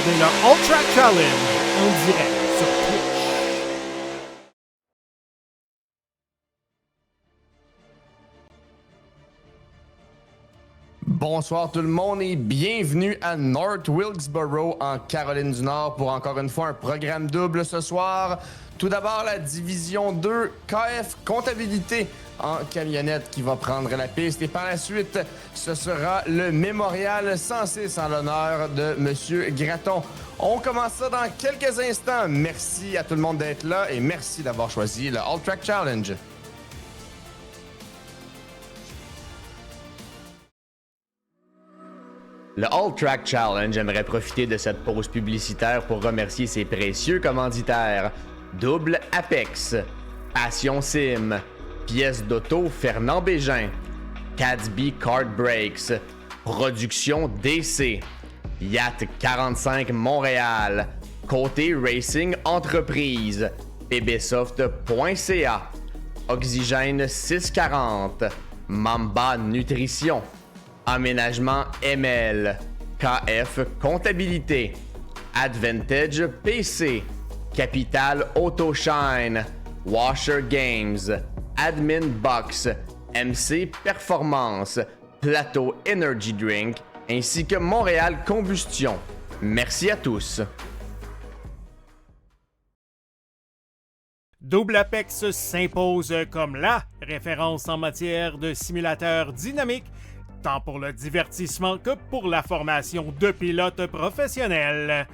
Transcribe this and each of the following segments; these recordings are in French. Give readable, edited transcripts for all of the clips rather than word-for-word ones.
regardez le All Track Challenge en direct sur Twitch. Bonsoir tout le monde et bienvenue à North Wilkesboro en Caroline du Nord pour encore une fois un programme double ce soir. Tout d'abord la division 2 KF Comptabilité en camionnette qui va prendre la piste et par la suite ce sera le mémorial 106 en l'honneur de Monsieur Gratton. On commence ça dans quelques instants. Merci à tout le monde d'être là et merci d'avoir choisi le All Track Challenge. Le All Track Challenge aimerait profiter de cette pause publicitaire pour remercier ses précieux commanditaires. Double Apex, Passion Sim, Pièces d'auto Fernand Bégin, Cadsby Kart Brakes, Production DC, Yacht 45 Montréal, Côté Racing Entreprise, bbsoft.ca, Oxygène 640, Mamba Nutrition, Aménagement ML, KF Comptabilité, Advantage PC, Capital Autoshine, Washer Games, Admin Box, MC Performance, Plateau Energy Drink, ainsi que Montréal Combustion. Merci à tous. Double Apex s'impose comme la référence en matière de simulateurs dynamiques, tant pour le divertissement que pour la formation de pilotes professionnels.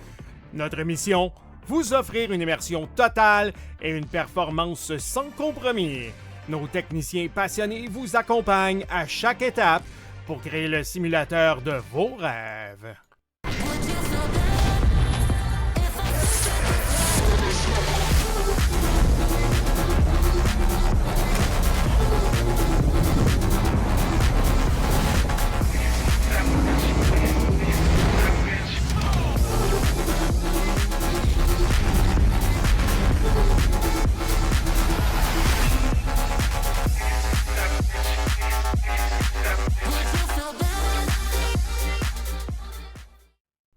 Notre mission, vous offrir une immersion totale et une performance sans compromis. Nos techniciens passionnés vous accompagnent à chaque étape pour créer le simulateur de vos rêves.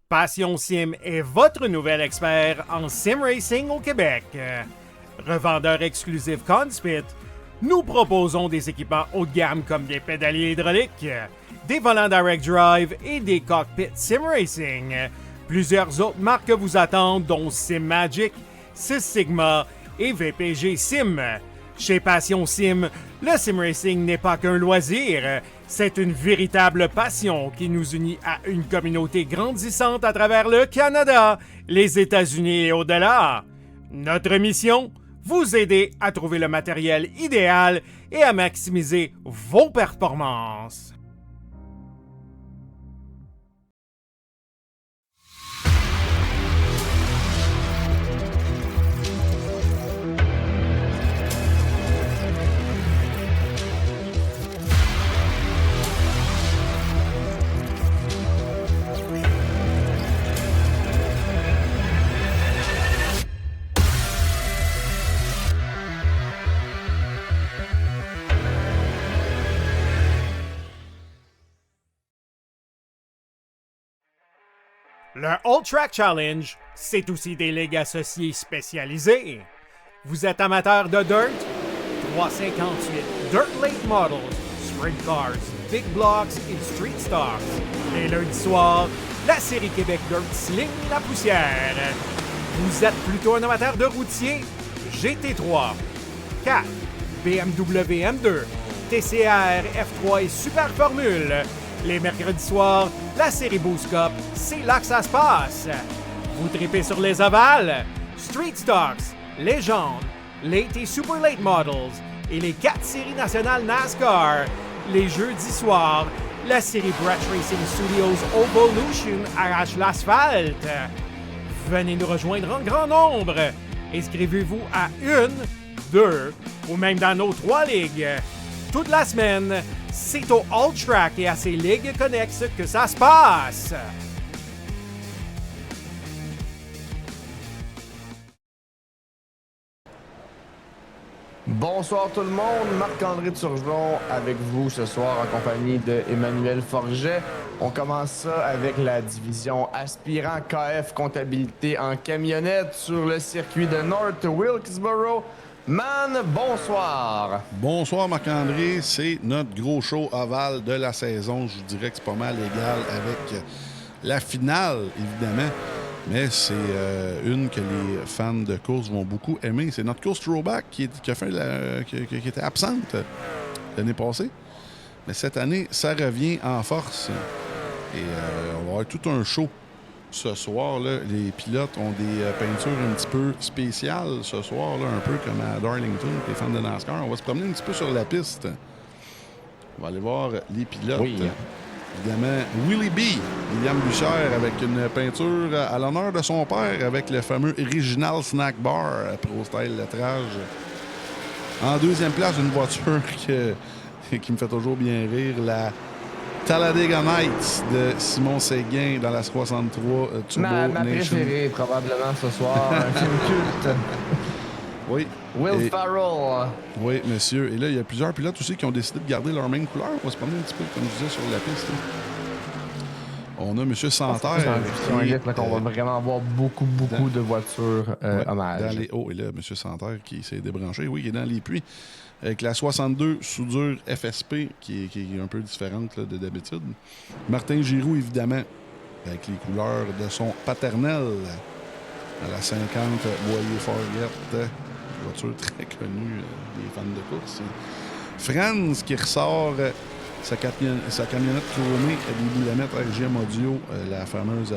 Passion Sim est votre nouvel expert en sim racing au Québec. Revendeur exclusif Conspit, nous proposons des équipements haut de gamme comme des pédaliers hydrauliques, des volants direct drive et des cockpits sim racing. Plusieurs autres marques vous attendent dont Sim Magic, Six Sigma et VPG Sim. Chez Passion Sim, le sim racing n'est pas qu'un loisir, c'est une véritable passion qui nous unit à une communauté grandissante à travers le Canada, les États-Unis et au-delà. Notre mission, vous aider à trouver le matériel idéal et à maximiser vos performances. Le All Track Challenge, c'est aussi des ligues associées spécialisées. Vous êtes amateur de dirt? 358 Dirt Late Models, Sprint Cars, Big Blocks et Street Stocks. Les lundis soirs, la série Québec Dirt sling la poussière. Vous êtes plutôt un amateur de routier? GT3, 4, BMW M2, TCR, F3 et Super Formule. Les mercredis soirs, la série Boost Cup, c'est là que ça se passe. Vous tripez sur les ovales, Street Stocks, Légende, Late et Super Late Models et les 4 séries nationales NASCAR. Les jeudis soirs, la série Brett Racing Studios Evolution arrache l'asphalte. Venez nous rejoindre en grand nombre. Inscrivez-vous à 1, 2 ou même dans nos 3 ligues. Toute la semaine, c'est au All Track et à ses ligues connexes que ça se passe. Bonsoir tout le monde, Marc-André Turgeon avec vous ce soir en compagnie de Emmanuel Forget. On commence ça avec la division aspirant KF comptabilité en camionnette sur le circuit de North Wilkesboro. Man, bonsoir! Bonsoir Marc-André, c'est notre gros show ovale de la saison. Je vous dirais que c'est pas mal égal avec la finale, évidemment. Mais c'est une que les fans de course vont beaucoup aimer. C'est notre course throwback qui était absente l'année passée. Mais cette année, ça revient en force. Et on va avoir tout un show ce soir. Là. Les pilotes ont des peintures un petit peu spéciales ce soir, là, un peu comme à Darlington, les fans de NASCAR. On va se promener un petit peu sur la piste. On va aller voir les pilotes. Oui. Évidemment, Willie B, William Bucher, avec une peinture à l'honneur de son père, avec le fameux Original Snack Bar, Pro Style lettrage. En deuxième place, une voiture qui me fait toujours bien rire, la Talladega Nights de Simon Séguin dans la 63 Turbo Ma Nation. préférée probablement ce soir, un film culte. Oui. Will Ferrell. Oui, monsieur. Et là, il y a plusieurs pilotes aussi qui ont décidé de garder leur même couleur. On va se promener un petit peu, comme je disais, sur la piste. Là. On a M. Santerre. On va vraiment avoir beaucoup de voitures hommage. Dans les hauts. Et là, M. Santerre qui s'est débranché. Oui, il est dans les puits. Avec la 62 soudure FSP, qui est un peu différente là, de d'habitude. Martin Giroux, évidemment, avec les couleurs de son paternel. À la 50 Boyer Forget. Voiture très connue des fans de course. Franz qui ressort sa camionnette chromée des boulemettes RGM Audio, la fameuse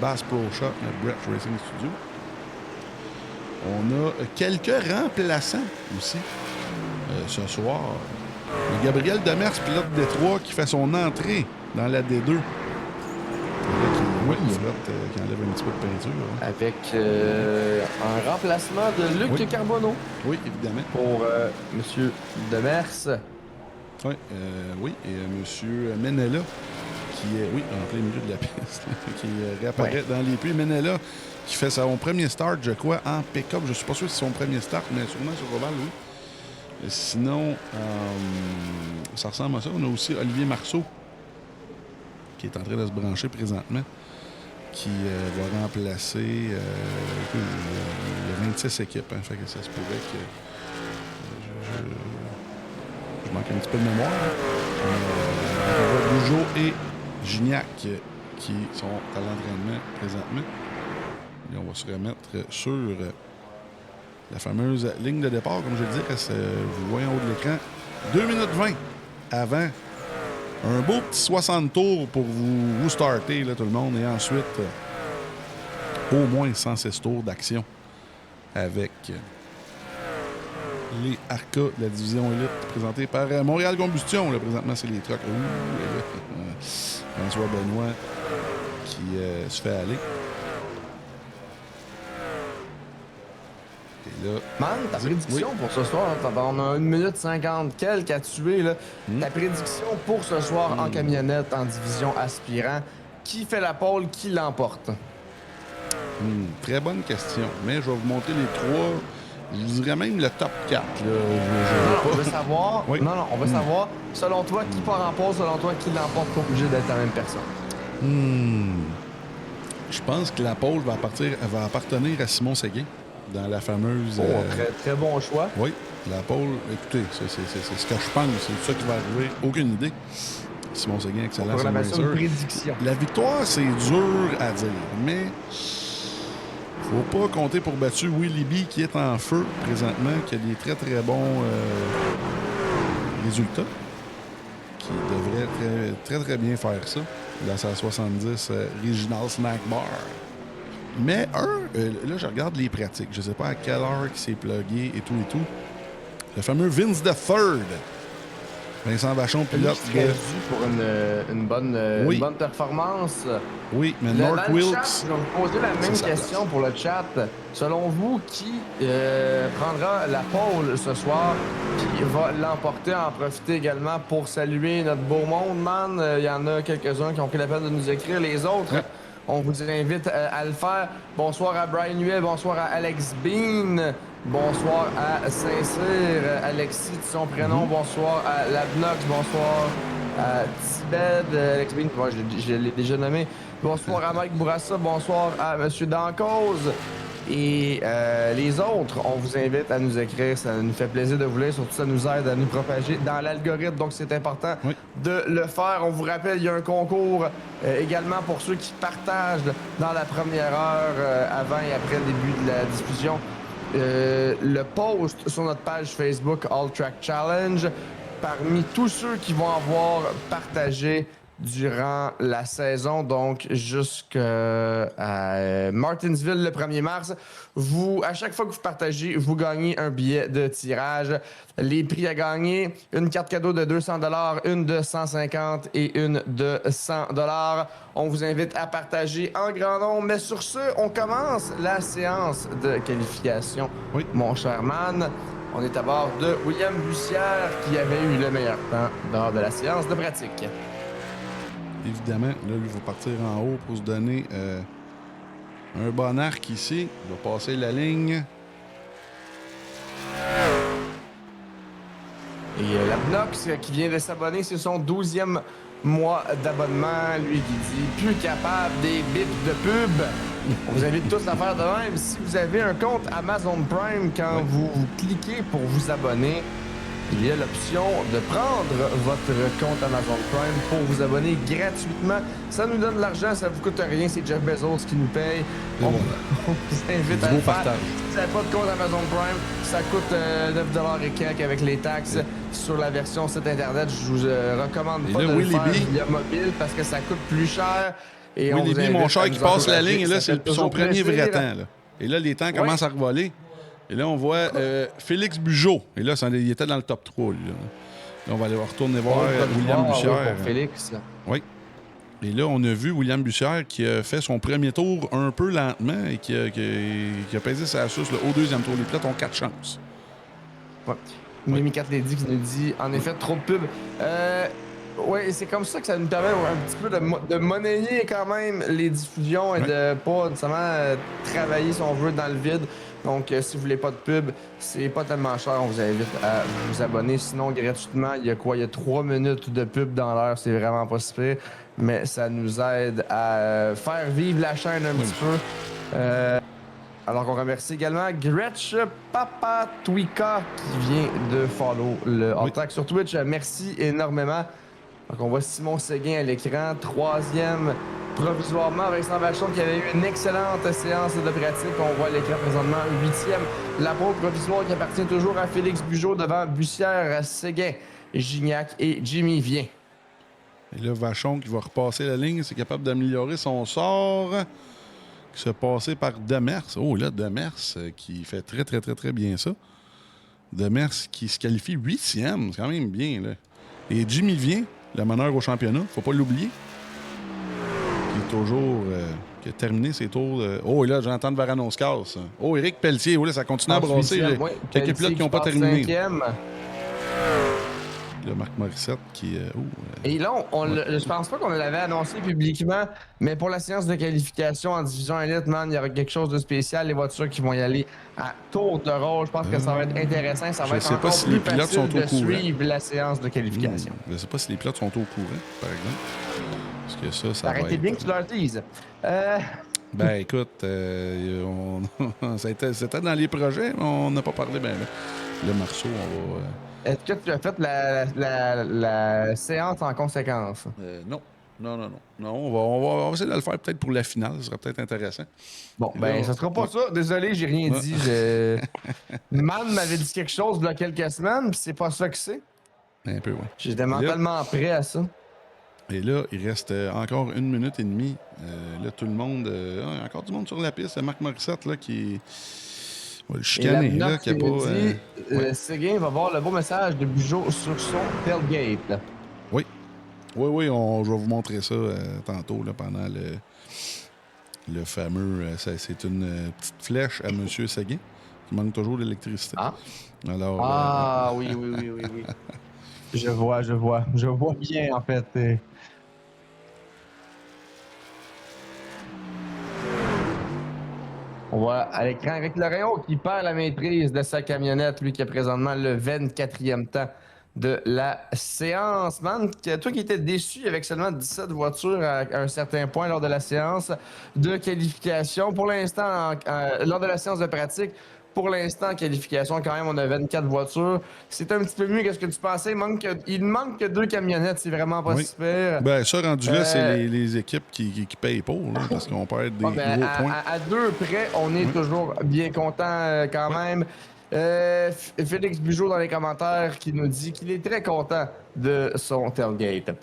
Bass Pro Shop, Brett Racing Studio. On a quelques remplaçants aussi ce soir. Gabriel Demers, pilote Détroit, qui fait son entrée dans la D2. Oui, qui enlève un petit peu de peinture. Hein. Avec un remplacement de Luc Carbonneau. Oui, évidemment. Pour M. Demers. Oui, oui, et M. Menella, qui est, oui, en plein milieu de la piste, qui réapparaît dans les puits. Menella, qui fait son premier start, je crois, en pick-up. Je ne suis pas sûr si c'est son premier start, mais sûrement sur Oval, oui. Et sinon, ça ressemble à ça. On a aussi Olivier Marceau, qui est en train de se brancher présentement, qui va remplacer il y a 26 équipes. Hein, fait que ça se pourrait que je manque un petit peu de mémoire. Bougeot et Gignac qui sont à l'entraînement présentement. Et on va se remettre sur la fameuse ligne de départ, comme je le disais, vous voyez en haut de l'écran. 2 minutes 20 avant. Un beau petit 60 tours pour vous starter, là, tout le monde. Et ensuite, au moins 106 tours d'action avec les Arca de la division élite présentée par Montréal Combustion. Là, présentement, c'est les trucks. François Benoît qui se fait aller. Là, Man, ta prédiction pour ce soir, on a 1 minute 50 quelques à tuer. Là. Ta prédiction pour ce soir en camionnette, en division aspirant, qui fait la pole, qui l'emporte? Très bonne question. Mais je vais vous monter les trois. Je vous dirais même le top 4. Là. On veut savoir. Oui. Non, on veut savoir, selon toi, qui part en pole, selon toi, qui l'emporte, pas obligé d'être la même personne. Je pense que la pole va appartenir à Simon Séguin. Dans la fameuse... très, très bon choix. Oui, la pole, écoutez, c'est ce que je pense. C'est ça qui va arriver. Aucune idée. Simon Séguin, excellent. On va une prédiction. La victoire, c'est dur à dire, mais faut pas compter pour battu Willie B, qui est en feu présentement, qui a des très, très bons résultats, qui devrait très, très bien faire ça dans sa 70 Original Snack Bar. Mais là, je regarde les pratiques. Je ne sais pas à quelle heure il s'est plugué et tout. Le fameux Vince the Third. Vincent Vachon, pilote. Qui serait dû pour une bonne performance. Oui, mais North Wilkes... Je vais vous poser la même question pour le chat. Selon vous, qui prendra la pole ce soir, qui va l'emporter, en profiter également pour saluer notre beau monde, man? Il y en a quelques-uns qui ont pris la peine de nous écrire. Les autres... On vous invite à le faire. Bonsoir à Brian Huet, bonsoir à Alex Bean, Bonsoir à Saint-Cyr, Alexis de son prénom. Bonsoir à Labnox. Bonsoir à Tibed. Alex Bean, moi, je l'ai déjà nommé. Bonsoir à Mike Bourassa. Bonsoir à Monsieur Dancause. Et les autres, on vous invite à nous écrire. Ça nous fait plaisir de vous lire. Surtout, ça nous aide à nous propager dans l'algorithme. Donc, c'est important de le faire. On vous rappelle, il y a un concours également pour ceux qui partagent dans la première heure avant et après le début de la diffusion. Le post sur notre page Facebook All Track Challenge. Parmi tous ceux qui vont avoir partagé durant la saison, donc jusqu'à Martinsville le 1er mars. À chaque fois que vous partagez, vous gagnez un billet de tirage. Les prix à gagner, une carte cadeau de 200$, une de 150$ et une de 100$. On vous invite à partager en grand nombre. Mais sur ce, on commence la séance de qualification. Oui, mon cher man. On est à bord de William Bussière qui avait eu le meilleur temps lors de la séance de pratique. Évidemment, là, lui, il va partir en haut pour se donner un bon arc ici. Il va passer la ligne. Et Labnox qui vient de s'abonner, c'est son 12e mois d'abonnement. Lui qui dit plus capable des bips de pub. On vous invite tous à faire de même. Si vous avez un compte Amazon Prime, quand vous cliquez pour vous abonner, il y a l'option de prendre votre compte Amazon Prime pour vous abonner gratuitement. Ça nous donne de l'argent, ça vous coûte rien, c'est Jeff Bezos qui nous paye. On vous invite à le faire. Si vous n'avez pas de compte Amazon Prime, ça coûte 9$ et quelques avec les taxes sur la version site internet. Je vous recommande pas de le faire via mobile parce que ça coûte plus cher. Et Willy B, mon cher qui passe la ligne, et là, c'est son premier vrai temps. Là. Et là, les temps commencent à revoler. Et là, on voit Félix Bugeaud. Et là, il était dans le top 3. Lui, là, on va aller retourner voir William Bussière. Pour Félix. Oui. Et là, on a vu William Bussière qui a fait son premier tour un peu lentement et qui a pesé sa sauce au deuxième tour. Les pilotes ont 4 chances. Ouais. Mimi 4 Lady qui nous dit, en effet, trop de pub. Oui, c'est comme ça que ça nous permet un petit peu de monnayer quand même les diffusions et de pas nécessairement travailler, si on veut, dans le vide. Donc, si vous voulez pas de pub, c'est pas tellement cher. On vous invite à vous abonner. Sinon, gratuitement, il y a 3 minutes de pub dans l'heure. C'est vraiment pas si pire. Mais ça nous aide à faire vivre la chaîne un petit peu. Alors qu'on remercie également Gretsch Papatwika qui vient de follow le All-Track sur Twitch. Merci énormément. Donc, on voit Simon Séguin à l'écran, 3e provisoirement. Vincent Vachon qui avait eu une excellente séance de pratique. On voit à l'écran présentement 8e. La pole provisoire qui appartient toujours à Félix Bugeaud devant Bussière, Séguin, Gignac et Jimmy Vien. Et là, Vachon qui va repasser la ligne, c'est capable d'améliorer son sort. Qui se passait par Demers. Oh là, Demers qui fait très, très, très, très bien ça. Demers qui se qualifie 8e. C'est quand même bien, là. Et Jimmy Vien, le meneur au championnat, faut pas l'oublier. Qui est toujours... qui a terminé ses tours... Oh, et là, j'entends Varanos casse. Oh, Éric Pelletier, oh là, ça continue à brasser. Quelques pilotes qui n'ont pas terminé. 5e. Là, Marc Morissette qui... Et là, je pense pas qu'on l'avait annoncé publiquement, mais pour la séance de qualification en division élite, man, il y aura quelque chose de spécial. Les voitures qui vont y aller à tour de rôle. Je pense que ça va être intéressant. Ça va être encore plus facile de suivre la séance de qualification. Je ne sais pas si les pilotes sont au courant, par exemple. Parce que ça va être... bien que tu leur dises. Ben, écoute, c'était dans les projets, mais on n'a pas parlé. Ben, le Marceau, on va... Est-ce que tu as fait la séance en conséquence? Non. Non, on va essayer de le faire peut-être pour la finale. Ce serait peut-être intéressant. Bon, ben, ça sera pas ça. Désolé, j'ai rien dit. Man m'avait dit quelque chose il y a quelques semaines, puis c'est pas ça que c'est. Un peu, oui. J'étais mentalement prêt à ça. Et là, il reste encore 1 minute et demie. Là, tout le monde... encore du monde sur la piste. C'est Marc Morissette, là, qui... On va le chicaner, là, qui a pas... Séguin va voir le beau message de Bugeaud sur son tailgate. Là. Oui. Je vais vous montrer ça tantôt, là, pendant le fameux... c'est une petite flèche à M. Séguin, qui manque toujours d'électricité. Ah. Alors, oui. Je vois bien, en fait. On voit à l'écran avec Lorion qui perd la maîtrise de sa camionnette, lui qui a présentement le 24e temps de la séance. Man, toi qui étais déçu avec seulement 17 voitures à un certain point lors de la séance de qualification, pour l'instant, lors de la séance de pratique, pour l'instant, en qualification, quand même, on a 24 voitures. C'est un petit peu mieux que ce que tu pensais. Il manque que 2 camionnettes, c'est vraiment pas super. Ben, ça, rendu là, c'est les équipes qui payent pour, là, parce qu'on perd des gros points. À 2 près, on est toujours bien content quand même. Félix Bugeaud dans les commentaires qui nous dit qu'il est très content de son tailgate.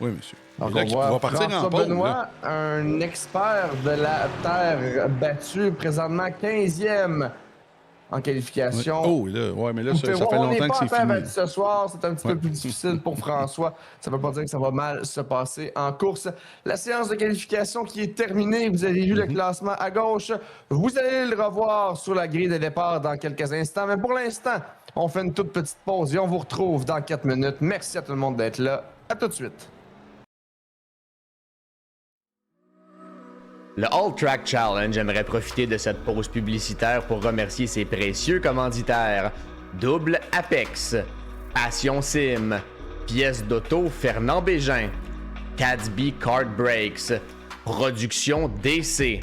Oui, monsieur. Donc là, on voit partir François en pôle, Benoît, un expert de la terre battue, présentement 15e en qualification. Oh, là, ouais, mais là, ça fait longtemps que c'est fini. On n'est pas ce soir, c'est un petit peu plus difficile pour François. Ça ne veut pas dire que ça va mal se passer en course. La séance de qualification qui est terminée, vous avez vu le classement à gauche. Vous allez le revoir sur la grille de départ dans quelques instants. Mais pour l'instant, on fait une toute petite pause et on vous retrouve dans 4 minutes. Merci à tout le monde d'être là. À tout de suite. Le All Track Challenge aimerait profiter de cette pause publicitaire pour remercier ses précieux commanditaires. Double Apex, Passion Sim, Pièces d'auto Fernand Bégin, Cadsby Kart Brakes, Production DC,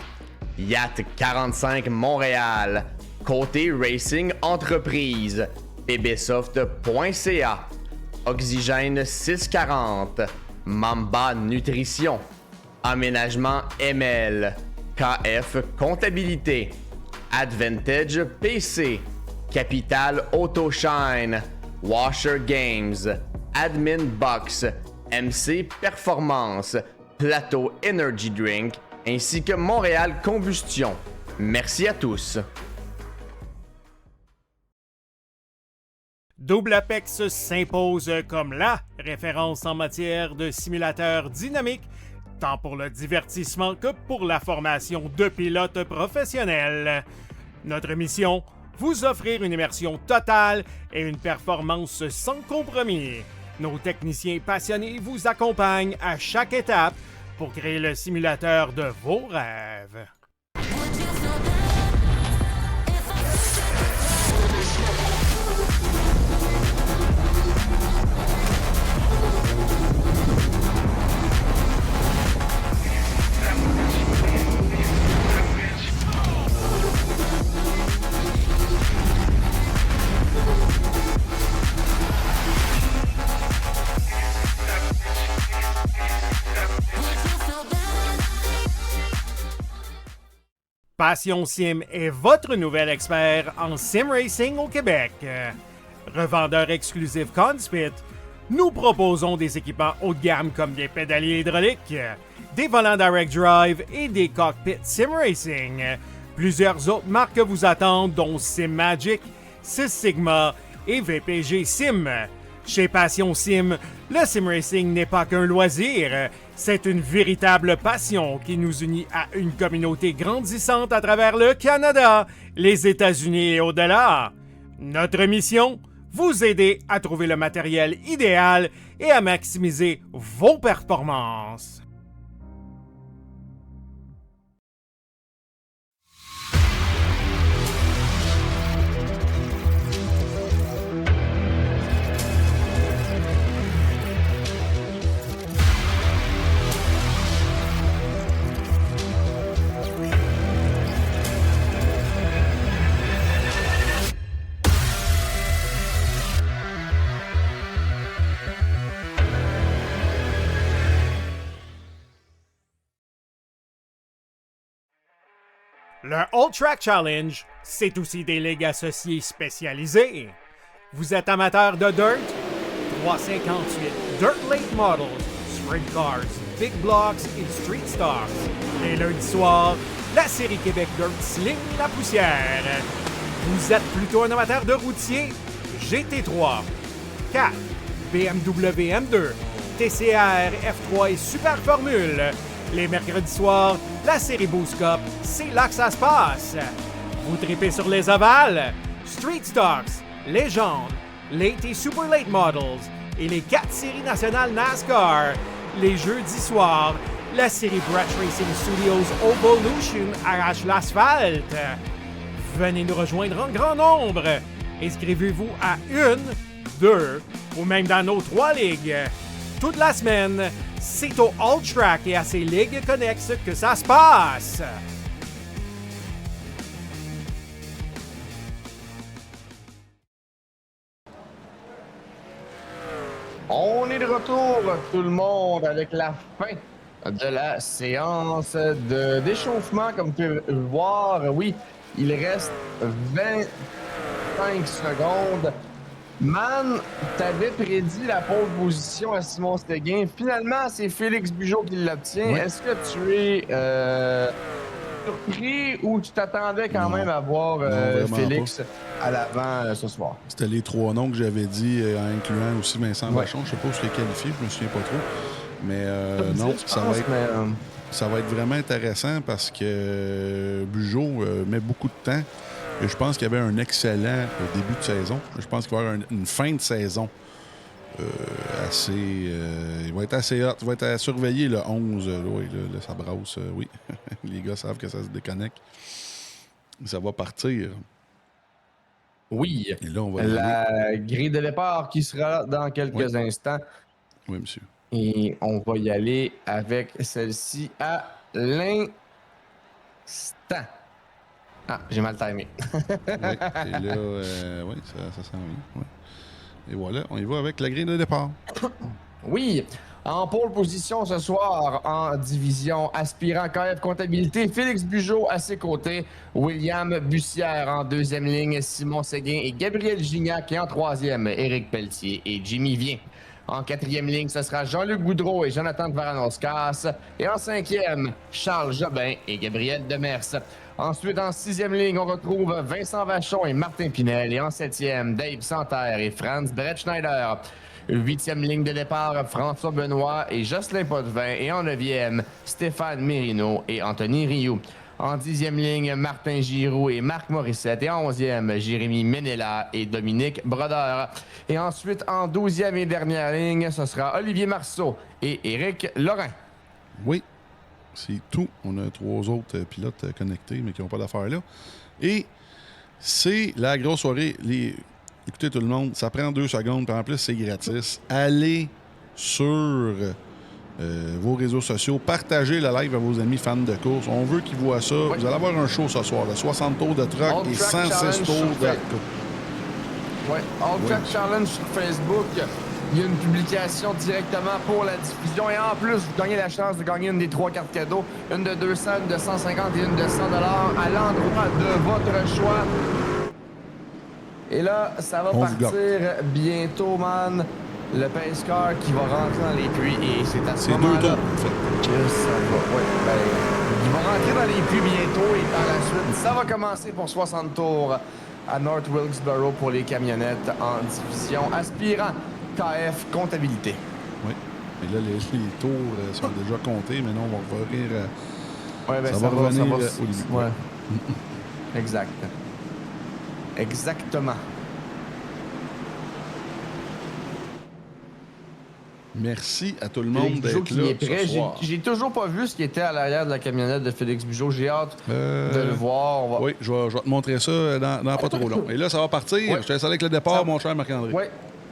Yacht 45 Montréal, Côté Racing Entreprise, bbsoft.ca, Oxygène 640, Mamba Nutrition, Aménagement ML, KF Comptabilité, Advantage PC, Capital Autoshine, Washer Games, Admin Box, MC Performance, Plateau Energy Drink, ainsi que Montréal Combustion. Merci à tous. Double Apex s'impose comme la référence en matière de simulateurs dynamiques, tant pour le divertissement que pour la formation de pilotes professionnels. Notre mission, vous offrir une immersion totale et une performance sans compromis. Nos techniciens passionnés vous accompagnent à chaque étape pour créer le simulateur de vos rêves. Passion Sim est votre nouvel expert en sim racing au Québec. Revendeur exclusif Conspit, nous proposons des équipements haut de gamme comme des pédaliers hydrauliques, des volants direct drive et des cockpits sim racing. Plusieurs autres marques vous attendent, dont Sim Magic, Six Sigma et VPG Sim. Chez Passion Sim, le sim racing n'est pas qu'un loisir, c'est une véritable passion qui nous unit à une communauté grandissante à travers le Canada, les États-Unis et au-delà. Notre mission, vous aider à trouver le matériel idéal et à maximiser vos performances. Le All Track Challenge, c'est aussi des ligues associées spécialisées. Vous êtes amateur de dirt? 358 Dirt Late Models, Sprint Cars, Big Blocks et Street Stars. Les lundis soirs, la série Québec Dirt sling la poussière. Vous êtes plutôt un amateur de routier? GT3, 4, BMW M2, TCR, F3 et Super Formule. Les mercredis soirs, la série Boost Cup, c'est là que ça se passe. Vous tripez sur les ovales, Street Stocks, Légende, Late et Super Late Models et les 4 séries nationales NASCAR. Les jeudis soirs, la série Brett Racing Studios Evolution arrache l'asphalte. Venez nous rejoindre en grand nombre. Inscrivez-vous à 1, 2 ou même dans nos 3 ligues. Toute la semaine, c'est au All Track et à ses ligues connexes que ça se passe. On est de retour, tout le monde, avec la fin de la séance d'échauffement. Comme vous pouvez le voir, oui, il reste 25 secondes. Man, t'avais prédit la pole position à Simon Séguin. Finalement, c'est Félix Bugeaud qui l'obtient. Oui. Est-ce que tu es surpris ou tu t'attendais quand Non. même à voir vraiment Félix à l'avant ce soir? C'était les 3 noms que j'avais dit, en incluant aussi Vincent Ouais. Vachon. Je sais pas où je l'ai qualifié, je me souviens pas trop. Mais Top non, 10, je ça pense, va être... mais, Ça va être vraiment intéressant parce que Bugeaud met beaucoup de temps. Et je pense qu'il y avait un excellent début de saison. Je pense qu'il va y avoir une fin de saison assez... il va être assez hot. Il va être à surveiller le 11. Oui, là, ça brasse. Oui, les gars savent que ça se déconnecte. Ça va partir. oui. Et là, on va y aller. La grille de départ qui sera dans quelques instants. Oui, monsieur. Et on va y aller avec celle-ci à l'instant. Ah, j'ai mal timé. Oui. Et là, oui, ça s'en vient. Oui. Et voilà, on y va avec la grille de départ. Oui, en pole position ce soir en division aspirant KF Comptabilité, Félix Bugeaud à ses côtés, William Bussière en deuxième ligne, Simon Séguin et Gabriel Gignac et en troisième, Éric Pelletier et Jimmy Vien. En quatrième ligne, ce sera Jean-Luc Goudreau et Jonathan Varanoscas. Et en cinquième, Charles Jobin et Gabriel Demers. Ensuite, en sixième ligne, on retrouve Vincent Vachon et Martin Pinel. Et en septième, Dave Santerre et Franz Brettschneider. Huitième ligne de départ, François Benoît et Jocelyn Potvin. Et en neuvième, Stéphane Mérino et Anthony Rioux. En dixième ligne, Martin Giroux et Marc Morissette. Et en onzième, Jérémy Ménella et Dominique Brodeur. Et ensuite, en douzième et dernière ligne, ce sera Olivier Marceau et Éric Laurent. Oui, c'est tout. On a 3 autres pilotes connectés, mais qui n'ont pas d'affaires là. Et c'est la grosse soirée. Écoutez tout le monde, ça prend 2 secondes, puis en plus, c'est gratis. Allez sur vos réseaux sociaux, partagez le live à vos amis fans de course. On veut qu'ils voient ça. Oui. Vous allez avoir un show ce soir, de 60 tours de truck All et Track 106 Challenge tours sur de... Ouais, All Track Challenge sur Facebook. Il y a une publication directement pour la diffusion. Et en plus, vous gagnez la chance de gagner une des 3 cartes cadeaux. Une de 200, une de 150 et une de 100 à l'endroit de votre choix. Et là, ça va On vous partir bientôt, man. Le pace car qui va rentrer dans les puits. Et c'est à ce C'est 2 moment-là tours, en fait. que ça va. Ouais, ben, il va rentrer dans les puits bientôt. Et par la suite, ça va commencer pour 60 tours à North Wilkesboro pour les camionnettes en division aspirant KF Comptabilité. Oui. Et là, les tours sont déjà comptés, mais non, on va revenir... Ouais, ben, ça va revenir au début. Ouais. Exact. Exactement. Merci à tout le Félix monde Bugeaud d'être qui là est prêt. ce soir. J'ai toujours pas vu ce qui était à l'arrière de la camionnette de Félix Bugeaud. J'ai hâte de le voir. On va... Oui, je vais te montrer ça dans pas trop long. Et là, ça va partir. Ouais. Je te laisse aller avec le départ, Ça- mon cher Marc-André. Oui.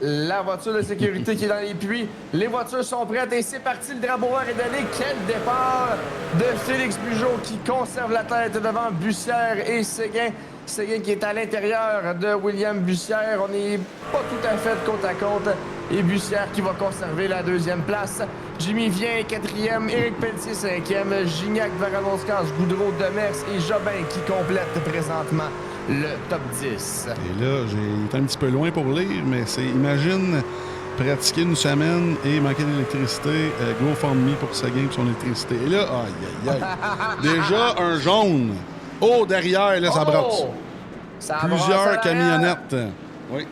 La voiture de sécurité qui est dans les puits. Les voitures sont prêtes et c'est parti. Le drapeau vert est donné. Quel départ de Félix Bugeaud qui conserve la tête devant Bussière et Séguin. Séguin qui est à l'intérieur de William Bussière. On n'est pas tout à fait de côte à côte. Et Bussière qui va conserver la deuxième place. Jimmy Vien, quatrième. Éric Pelletier, cinquième. Gignac, Varanoscas, Goudreau, Demers et Jobin qui complètent présentement le top 10. Et là, j'ai été un petit peu loin pour lire, mais c'est imagine pratiquer une semaine et manquer d'électricité. GoFundMe pour sa game son électricité. Et là, aïe, aïe, aïe. Déjà un jaune. Oh, derrière, là, ça brasse. Ça a brassé à Plusieurs l'arrière. camionnettes. Oui.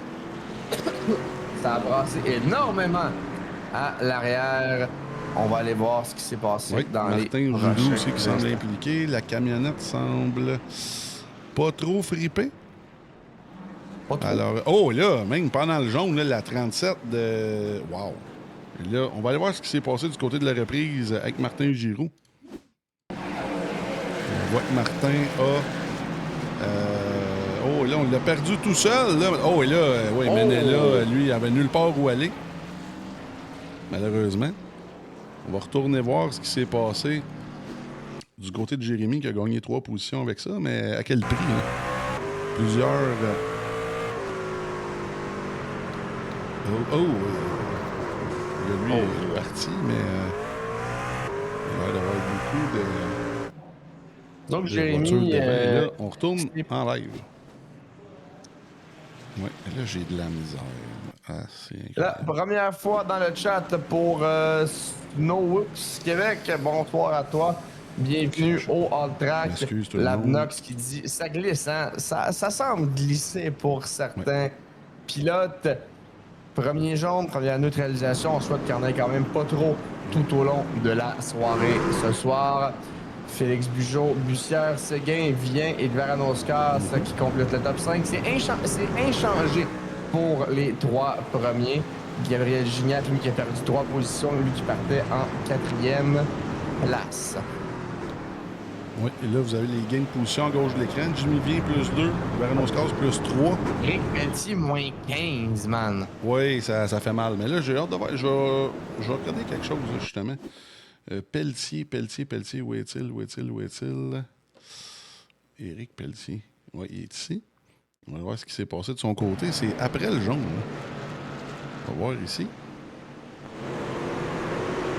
Ça a brassé énormément à l'arrière. On va aller voir ce qui s'est passé Oui, dans Martin les Roudou prochains aussi qui semble instants. impliqué. La camionnette semble pas trop fripée. Pas trop. Alors, oh là, même pendant le jaune, là, la 37 de... Wow! Et là, on va aller voir ce qui s'est passé du côté de la reprise avec Martin Giroux. On voit que Martin a... oh, là, on l'a perdu tout seul. Là. Oh, et là, oui, Menela, lui, il avait nulle part où aller. Malheureusement. On va retourner voir ce qui s'est passé du côté de Jérémy qui a gagné 3 positions avec ça, mais à quel prix? Là? Plusieurs... Lui est parti, mais il va y avoir beaucoup de... Donc, de Jérémy... voitures devant. Et là, on retourne en live. Oui, là, j'ai de la misère. Ah, c'est La incroyable. première fois dans le chat pour Snowwooks Québec. Bonsoir à toi. Bienvenue au All Track. M'excuse, tout le monde. Labnox qui dit ça glisse, hein? Ça semble glisser pour certains pilotes. Premier jaune, première neutralisation. On souhaite qu'il n'y en ait quand même pas trop tout au long de la soirée ce soir. Félix Bugeaud, Bussière, Séguin, Vien et Varanoskas qui complètent le top 5. C'est inchangé pour les 3 premiers. Gabriel Gignac, lui qui a perdu 3 positions, lui qui partait en 4e place. Oui, et là, vous avez les gains de position à gauche de l'écran. Jimmy Vien plus 2, Varanoskas plus 3. Rick Pelletier, moins 15, man. Oui, ça fait mal. Mais là, j'ai hâte de voir. Je vais regarder quelque chose, là, justement. Pelletier, où est-il? Éric Pelletier. Oui, il est ici. On va voir ce qui s'est passé de son côté. C'est après le jaune. Là. On va voir ici.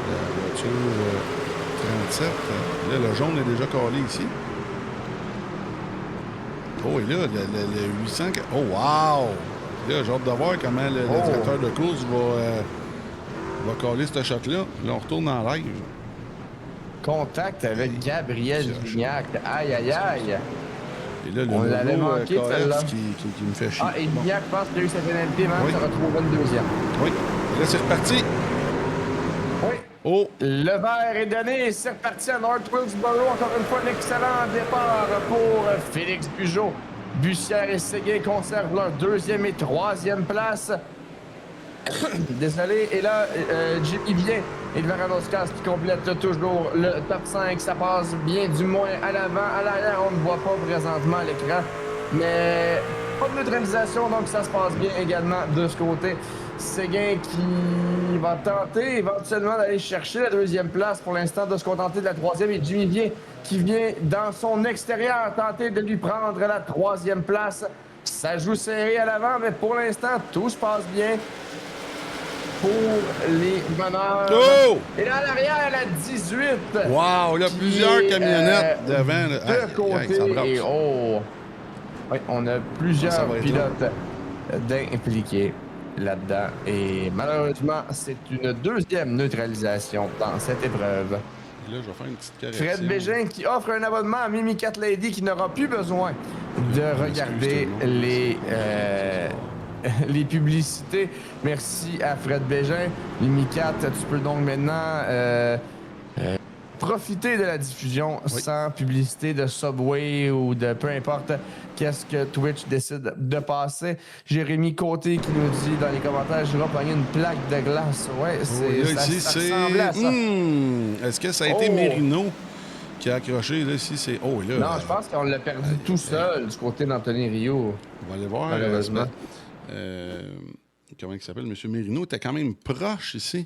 La voiture 37. Là, le jaune est déjà calé ici. Oh, et là, le 800... Oh, wow! Là, j'ai hâte de voir comment le directeur de course va caler ce shot-là. Là, on retourne en live. Contact avec Gabriel Gignac. Aïe, aïe, aïe. Et là, le On l'avait logo, manqué, KF celle-là. qui me fait chier. Ah, et Gignac, je pense qu'il a eu sa pénalité, même, Oui. se retrouve 22e. Oui. Et là, c'est reparti. Oui. Oh! Le vert est donné et c'est reparti à North Wilkesboro. Encore une fois, un excellent départ pour Félix Bugeaud. Bussière et Séguin conservent leur 2e et 3e place. Désolé. Et là, Jimmy Vien et Varanoskas qui complètent toujours le top 5. Ça passe bien du moins à l'avant. À l'arrière, on ne voit pas présentement à l'écran. Mais pas de neutralisation, donc ça se passe bien également de ce côté. Séguin qui va tenter éventuellement d'aller chercher la 2e place pour l'instant, de se contenter de la 3e. Et Jimmy Vien qui vient dans son extérieur tenter de lui prendre la 3e place. Ça joue serré à l'avant, mais pour l'instant, tout se passe bien pour les meneurs. Oh! Et là, à l'arrière, la 18. Wow! Là, plusieurs camionnettes devant. Là. De Aïe, côté. aïe, ça brasse. Et oh! Oui, on a Ça plusieurs va être pilotes d'impliqués là-dedans. Et malheureusement, c'est une 2e neutralisation dans cette épreuve. Et là, je vais faire une petite correction. Fred Bégin qui offre un abonnement à Mimi Cat Lady qui n'aura plus besoin de regarder les publicités. Merci à Fred Bégin. Mimi Cat, tu peux donc maintenant profiter de la diffusion sans publicité de Subway ou de peu importe qu'est-ce que Twitch décide de passer. Jérémy Côté qui nous dit dans les commentaires, je vais pogner une plaque de glace. Ouais, Là, ici, ça c'est... ressemble à ça. Est-ce que ça a été Merino qui a accroché? Là, ici, c'est... Oh, là... Non, je pense qu'on l'a perdu tout seul du côté d'Anthony Rio. On va aller voir. Malheureusement. Comment il s'appelle? M. Merino était quand même proche ici.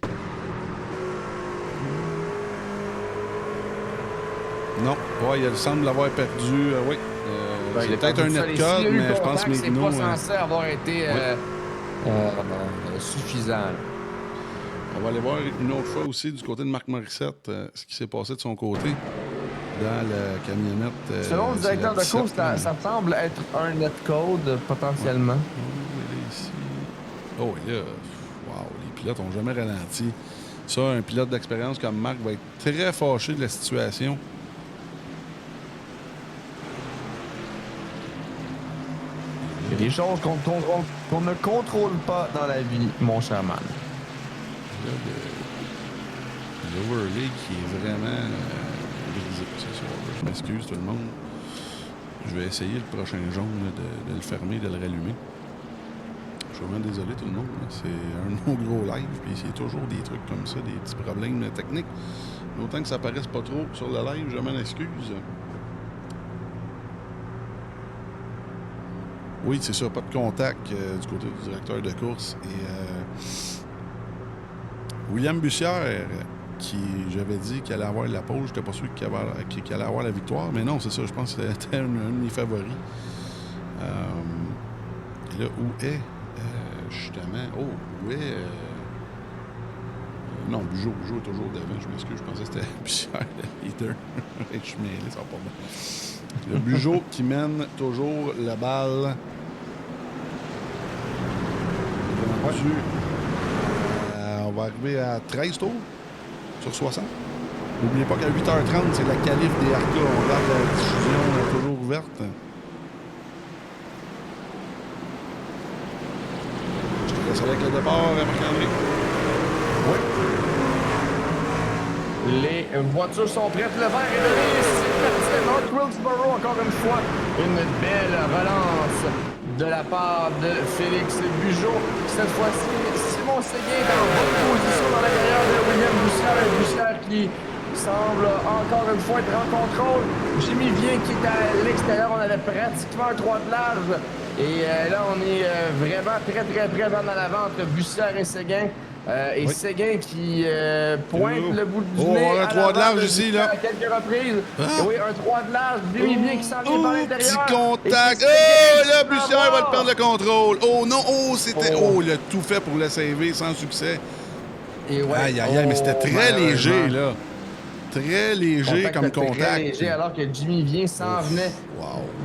Non. Ouais, il semble l'avoir perdu. Oui. C'est peut-être un net code, mais je pense que Merino... C'est pas censé avoir été suffisant. Là. On va aller voir une autre fois aussi du côté de Marc Morissette ce qui s'est passé de son côté dans la camionnette. Selon le directeur de course, 17, ça semble être un net code potentiellement. Ici. Oh, et là, wow, les pilotes n'ont jamais ralenti. Ça, un pilote d'expérience comme Marc va être très fâché de la situation. Il y a des choses qu'on ne contrôle pas dans la vie, mon cher man. Là, l'overlay qui est vraiment brisé ce soir. Je m'excuse tout le monde. Je vais essayer le prochain jaune là, de le fermer, de le rallumer. Je suis vraiment désolé tout le monde. C'est un de nos gros live, puis c'est toujours des trucs comme ça, des petits problèmes techniques. Mais autant que ça paraisse pas trop sur le live, je m'en excuse. Oui, c'est ça, pas de contact du côté du directeur de course. Et William Bussière, qui j'avais dit qu'il allait avoir la pole, j'étais pas sûr qu'il allait avoir la victoire, mais non, c'est ça, je pense que c'était un de mes favoris. Et là, où est justement... Oh, où est... non, Bugeaud est toujours devant, je m'excuse, je pensais que c'était Bussière, le leader. Je suis mêlé, ça va pas bien. Le Bugeaud qui mène toujours la balle. On va arriver à 13 tours sur 60. N'oubliez pas qu'à 8h30, c'est la qualif des Arca. On garde la diffusion toujours ouverte. Je te laisse avec le départ, Marc-André. Oui. Les voitures sont prêtes, le vert est donné, c'est parti. North Wilkesboro, encore une fois, une belle relance de la part de Félix Bugeaud. Cette fois-ci, Simon Séguin est en bonne position dans l'intérieur de William Bussière. Bussière qui semble encore une fois être en contrôle. Jimmy Vien qui est à l'extérieur, on avait pratiquement un 3 de large. Et là, on est vraiment très près dans l'avant entre Bussière et Séguin. Et oui. Séguin qui pointe le bout du nez. Un 3 de large ici, là. À quelques reprises. Oui, un 3 de large. Jimmy Vien qui s'en vient par l'intérieur. Petit contact. Oh, là, Bussière va te perdre le contrôle. Oh non, c'était... Oh, il a tout fait pour le sauver sans succès. Et ouais. Aïe, mais c'était très léger, là. Très léger comme contact. Très léger, alors que Jimmy Vien s'en venait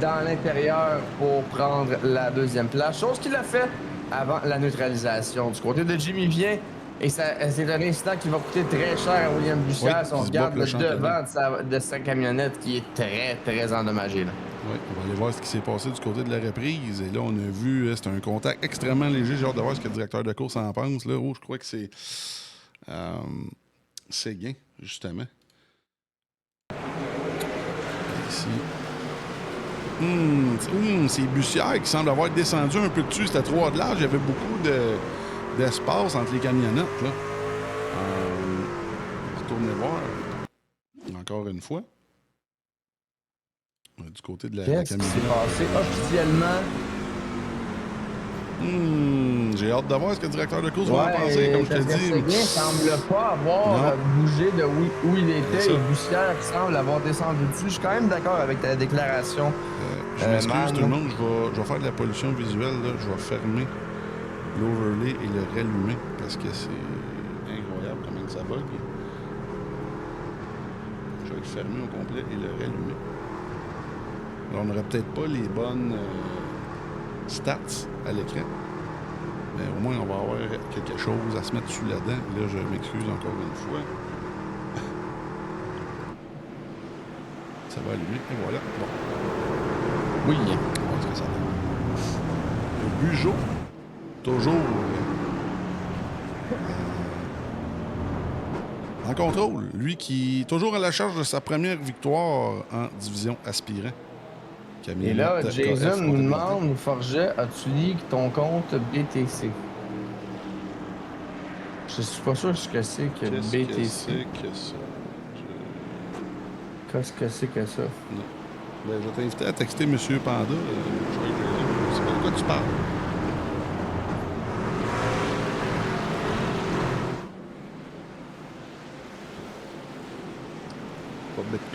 dans l'intérieur pour prendre la deuxième place. Chose qu'il a fait avant la neutralisation du côté de Jimmy Vien. Et c'est un incident qui va coûter très cher à William Bussière si on regarde le devant de sa camionnette qui est très endommagée. Là. Oui, on va aller voir ce qui s'est passé du côté de la reprise. Et là, on a vu, c'est un contact extrêmement léger. J'ai hâte de voir ce que le directeur de course en pense. Là. Oh, je crois que c'est Séguin, justement. Ici. C'est Bussière qui semble avoir descendu un peu dessus. C'était 3 de large. Il y avait beaucoup d'espace entre les camionnettes. Là. On va retourner voir. Encore une fois. Du côté de la camionnette. Qu'est-ce qui s'est passé officiellement? J'ai hâte de voir ce que le directeur de course va en penser, comme je te dis. Séguin semble pas avoir bougé de où il était et Bussière qui semble avoir descendu dessus. Je suis quand même d'accord avec ta déclaration. Je m'excuse tout le monde, je vais faire de la pollution visuelle. Là. Je vais fermer l'overlay et le rallumer parce que c'est incroyable comment ça bug. Je vais le fermer au complet et le rallumer. Alors, on n'aurait peut-être pas les bonnes stats à l'écran. Mais au moins, on va avoir quelque chose à se mettre dessus là-dedans. Là, je m'excuse encore une fois. Ça va allumer. Et voilà. Bon. Oui. On va dire ça. Le Bugeaud, toujours en contrôle. Lui qui est toujours à la charge de sa première victoire en division aspirant. Et là, Jason nous demande, Forget, as-tu leak ton compte BTC? Je suis pas sûr ce que c'est que BTC. Qu'est-ce que c'est que ça? Non. Ben, je vais t'inviter à texter M. Panda. Je sais pas de quoi tu parles.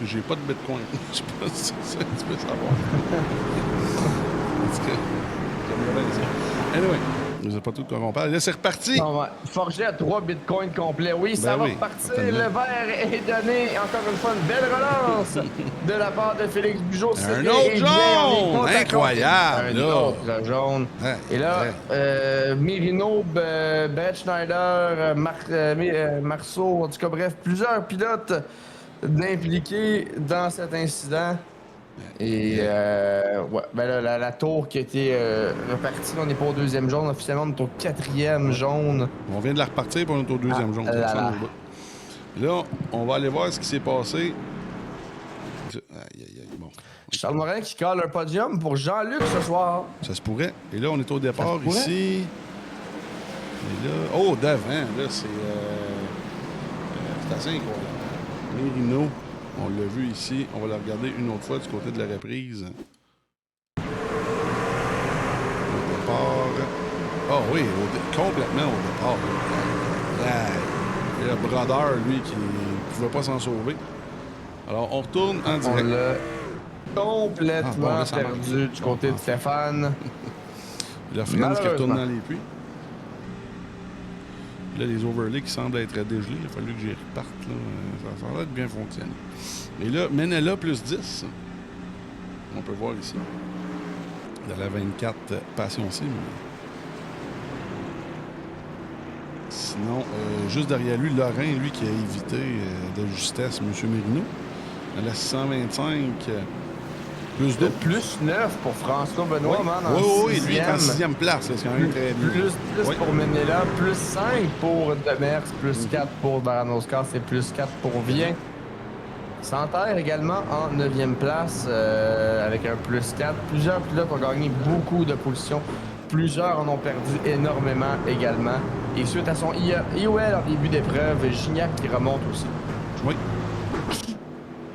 J'ai pas de bitcoin. Je sais pas si c'est ça que tu peux savoir. En tout cas, j'aimerais bien ça. Anyway, je sais pas tout de quoi on parle. Là, c'est reparti. Forger à 3 bitcoins complets. Oui, ça va repartir. Le vert est donné. Encore une fois, une belle relance de la part de Félix Bugeaud. Un autre jaune! Incroyable! Un autre jaune. Et là, Mirino, Brett-Schneider, Marceau, en tout cas, bref, plusieurs pilotes d'impliqués dans cet incident. Et la tour qui a été repartie, on n'est pas au deuxième jaune officiellement, on est au 4e jaune. On vient de la repartir pour on est au 2e jaune. Là, on va aller voir ce qui s'est passé. Bon. Charles Morin qui colle un podium pour Jean-Luc ce soir. Ça se pourrait. Et là, on est au départ ici. Et là, oh, devant, là, c'est assez incroyable. Merino, on l'a vu ici. On va le regarder une autre fois du côté de la reprise. Au départ. Ah oui, complètement au départ. Et le Brodeur, lui, qui ne pouvait pas s'en sauver. Alors, on retourne en direct. On l'a complètement là, ça perdu marche. du côté de Stéphane. Le Friends qui retourne Malheureusement. dans les puits. Là, les overlays qui semblent être dégelés, il a fallu que j'y reparte. Là. Ça a l'air de bien fonctionner. Et là, Menela plus 10. On peut voir ici. De la 24 Passion Sim. Sinon, juste derrière lui, Lorrain, lui, qui a évité de justesse M. Merino. À la 625, plus 2. Plus 9 pour François Benoît, Oui, man, en oui, lui, il est en 6e. 6e place. C'est quand même très bien. Plus 10 Oui. pour Menela, plus 5 pour Demers, plus 4 pour Baranoscar, c'est plus 4 pour Vien. Santerre également en 9e place avec un plus 4. Plusieurs pilotes ont gagné beaucoup de positions. Plusieurs en ont perdu énormément également. Et suite à son IOL en début d'épreuve, Gignac qui remonte aussi. Oui.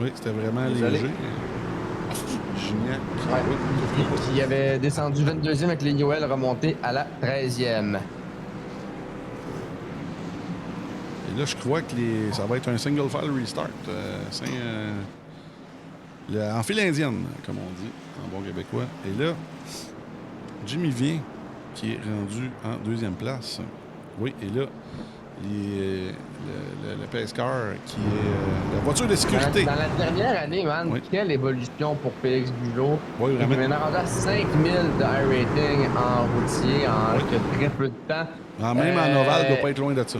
Oui, c'était vraiment Désolé. léger. Gignac. Ouais. Oui. Qui avait descendu 22e avec les IOL remonté à la 13e. Et là, je crois que ça va être un single file restart. En file indienne, comme on dit, en bon québécois. Et là, Jimmy Vien, qui est rendu en 2e place. Oui, et là, le Pescar, qui est la voiture de sécurité. Dans la dernière année, man, Oui. quelle évolution pour Félix Bugeaud. Oui, Il est vraiment. maintenant rendu à 5000 de high rating en routier en Oui. que très peu de temps. Même en ovale, il ne doit pas être loin de ça.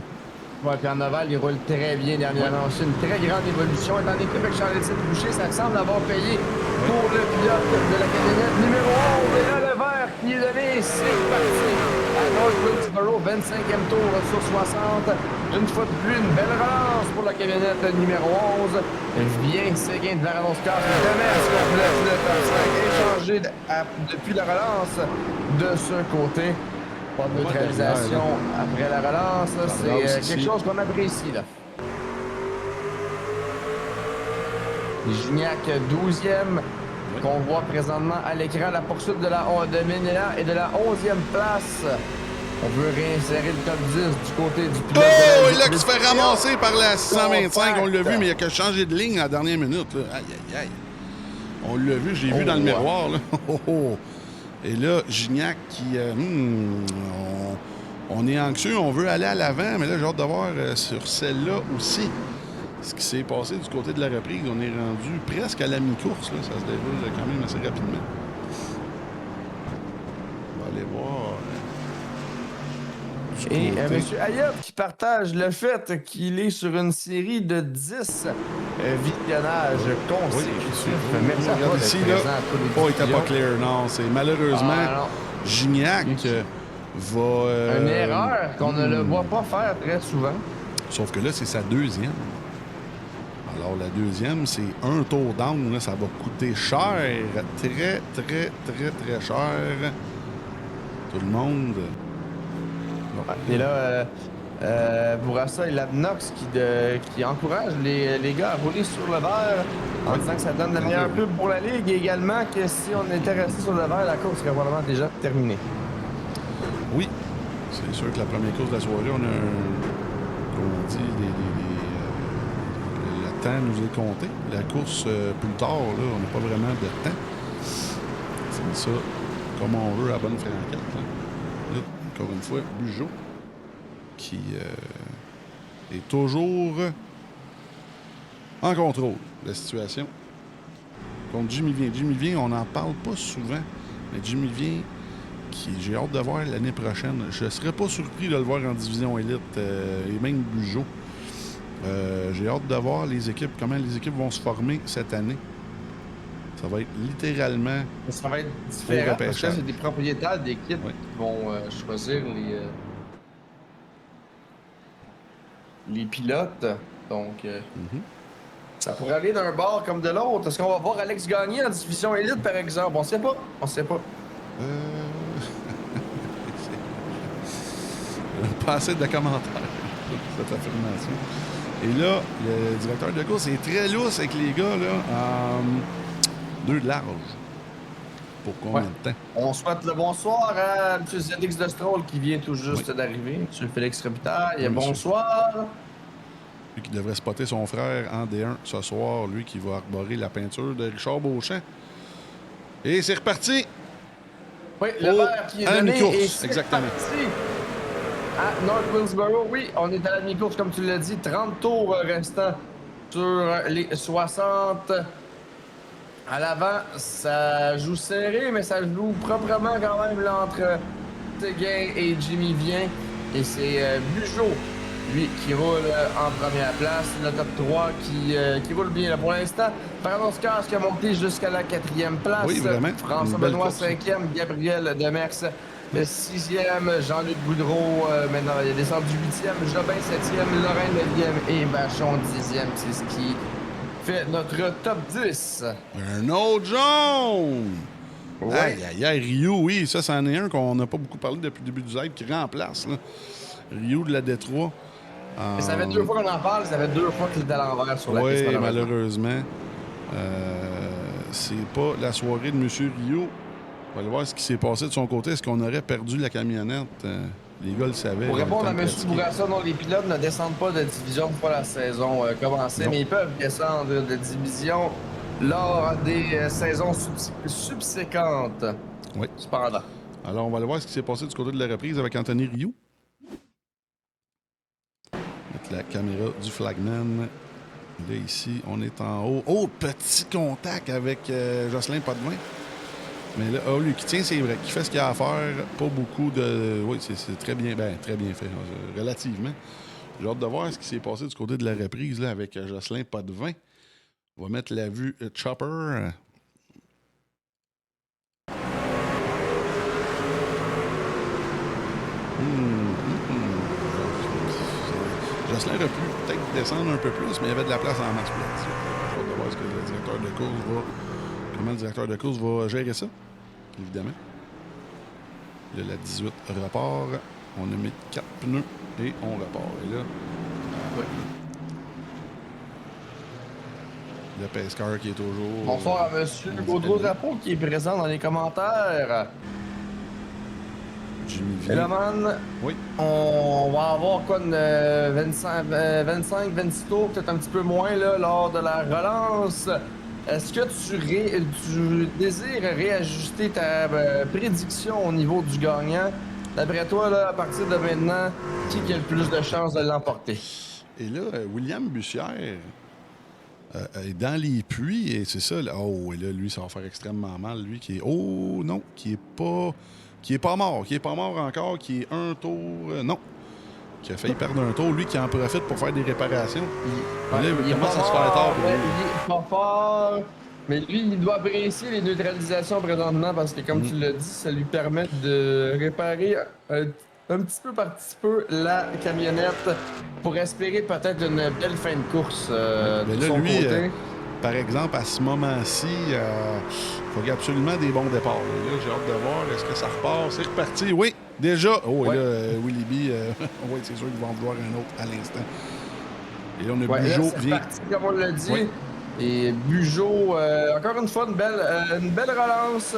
Ouais, puis en ovale, il roule très bien dernièrement aussi. Une très grande évolution. Et dans l'équipe avec Charles-Étienne Boucher, ça semble avoir payé pour le pilote de la camionnette numéro 11. Et là, le vert qui est donné, c'est parti. À North Wilkesboro, 25e tour sur 60. Une fois de plus, une belle relance pour la camionnette numéro 11. Bien Séguin de Varadon-Scott. Demers complète le top 5. Échangé depuis la relance de ce côté. Pas de neutralisation après la relance. C'est quelque chose qu'on apprécie, là. Gignac, 12e, qu'on voit présentement à l'écran. La poursuite de Menela et de la 11e place. On veut réinsérer le top 10 du côté du pilote. Oh, il a qui se fait ramasser par la 625. On l'a vu, mais il a que changé de ligne à la dernière minute. Là. Aïe, aïe, aïe. On l'a vu, j'ai vu dans le miroir. Là. Oh, oh. Et là, Gignac qui... on est anxieux, on veut aller à l'avant, mais là, j'ai hâte de voir sur celle-là aussi ce qui s'est passé du côté de la reprise. On est rendu presque à la mi-course. Là. Ça se déroule quand même assez rapidement. On va aller voir... Et M. Ayotte qui partage le fait qu'il est sur une série de 10 visionnages consécutifs. Merci à toi regarde d'être ici, présent là. à tous les Oh, il était diffusions. pas clair, non. C'est malheureusement Gignac va... Une erreur qu'on ne le voit pas faire très souvent. Sauf que là, c'est sa deuxième. Alors, la deuxième, c'est un tour down. Là, ça va coûter cher. Très, très, très, très cher. Tout le monde... Et là, Bourassa et Labnox qui encouragent les gars à rouler sur le verre en disant que ça donne la meilleure pub pour la Ligue et également que si on était resté sur le verre, la course serait probablement déjà terminée. Oui, c'est sûr que la première course de la soirée, on a on dit, le temps nous est compté. La course plus tard, là, on n'a pas vraiment de temps. C'est ça, comme on veut à bonne franquette. Là, encore une fois, Bugeaud, qui est toujours en contrôle de la situation. Contre Jimmy Vien. Jimmy Vien, on n'en parle pas souvent, mais Jimmy Vien, qui j'ai hâte de voir l'année prochaine. Je ne serais pas surpris de le voir en division élite, et même Bugeaud. J'ai hâte de voir les équipes, comment les équipes vont se former cette année. Ça va être littéralement... Ça va être différent parce que repêchage. c'est des propriétaires d'équipes Oui. qui vont choisir les pilotes. Donc, ça pourrait aller d'un bord comme de l'autre. Est-ce qu'on va voir Alex gagner en division élite, par exemple? On sait pas. On sait pas. Je pas assez de commentaires sur cette affirmation. Et là, le directeur de course est très lousse avec les gars, là. 2 de large. Pour combien de temps? On souhaite le bonsoir à M. ZX de Stroll qui vient tout juste d'arriver. M. Félix Robitaille, Oui, bonsoir. Lui qui devrait spotter son frère en D1 ce soir, lui qui va arborer la peinture de Richard Beauchamp. Et c'est reparti! Oui, le vert qui est à la donné mi-course, et c'est exactement. parti. À North Wilkesboro, oui, on est à la mi-course, comme tu l'as dit. 30 tours restants sur les 60. À l'avant, ça joue serré, mais ça joue proprement quand même là, entre Seguin et Jimmy Vien. Et c'est Bugeaud, lui, qui roule en première place. Le top 3 qui roule bien là, pour l'instant. Fernand Scars qui a monté jusqu'à la 4e place. Oui, vraiment. François Benoît, 5e. Gabriel Demers, le 6e. Jean-Luc Boudreau, maintenant, il est descendu 8e. Jobin, 7e. Lorrain, 9e. Et Vachon, 10e. C'est ce qui fait notre top 10. Un autre jaune! Ouais. Aïe, aïe, aïe, Ryu, oui, ça, c'en est un qu'on n'a pas beaucoup parlé depuis le début du hype, qui remplace, là. Ryu de la Détroit. Et ça fait 2 fois qu'on en parle, ça fait 2 fois qu'il est à l'envers sur la piste. Oui, malheureusement. C'est pas la soirée de M. Ryu. On va aller voir ce qui s'est passé de son côté. Est-ce qu'on aurait perdu la camionnette? Les gars le savaient. Pour là, répondre à le temps M. de pratiquer. Bourassa, non, les pilotes ne descendent pas de division une fois la saison commencée, Non. mais ils peuvent descendre de division lors des saisons subséquentes. Oui. Cependant. Alors, on va aller voir ce qui s'est passé du côté de la reprise avec Anthony Ryu. Mettre la caméra du flagman. Là, ici, on est en haut. Oh, petit contact avec Jocelyn Potvin. Mais là, lui qui tient ses breaks, qui fait ce qu'il a à faire. Pas beaucoup de... Oui, c'est très bien, très bien fait, relativement. J'ai hâte de voir ce qui s'est passé du côté de la reprise là, avec Jocelyn Potvin. On va mettre la vue Chopper. Jocelyn aurait pu peut-être descendre un peu plus, mais il y avait de la place en masse pour là-dessus. J'ai hâte de voir ce que le directeur de course va... Comment le directeur de course va gérer ça, évidemment. Là, la 18 repart. On a mis 4 pneus et on repart. Et là... Oui. Le Pescar qui est toujours... Bonsoir à M. Gaudreau-Drapeau qui est présent dans les commentaires. Jimmy Et Vien. là, man, Oui. on va avoir quoi, 25-26 tours, peut-être un petit peu moins là, lors de la relance. Est-ce que tu désires réajuster ta prédiction au niveau du gagnant? D'après toi, là, à partir de maintenant, qui a le plus de chances de l'emporter? Et là, William Bussière est dans les puits, et c'est ça. Là, oh, et là, lui, ça va faire extrêmement mal. Lui qui est... Oh, non, qui est pas mort. Qui est pas mort encore, qui est un tour... non. Qui a failli perdre un tour. Lui qui en profite pour faire des réparations. Là, il commence à se faire tard pour lui. Il est pas fort. Mais lui, il doit apprécier les neutralisations présentement parce que, comme tu l'as dit, ça lui permet de réparer un petit peu par petit peu la camionnette pour espérer peut-être une belle fin de course Mais de là, son lui, côté. par exemple, à ce moment-ci, il faut qu'il y ait absolument des bons départs. Et là, j'ai hâte de voir, est-ce que ça repart? C'est reparti, oui, déjà. Oh, et Ouais. là, Willy B, oui, c'est sûr qu'ils vont en vouloir un autre à l'instant. Et là, on a Ouais, là, Bugeaud c'est vient... reparti, comme on l'a dit. Oui. Et Bugeaud, encore une fois, une belle relance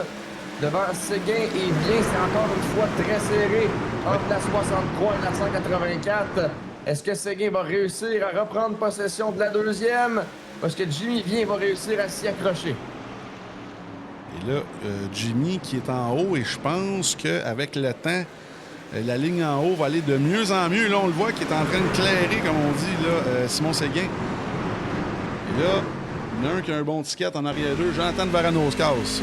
devant Séguin et bien, c'est encore une fois très serré entre la 63 et la 184. Est-ce que Séguin va réussir à reprendre possession de la deuxième? Parce que Jimmy Vien va réussir à s'y accrocher. Et là, Jimmy qui est en haut, et je pense qu'avec le temps, la ligne en haut va aller de mieux en mieux. Là, on le voit qui est en train de clairer, comme on dit, là, Simon Séguin. Et là, il y en a un qui a un bon ticket en arrière d'eux, Jonathan Varanoscas.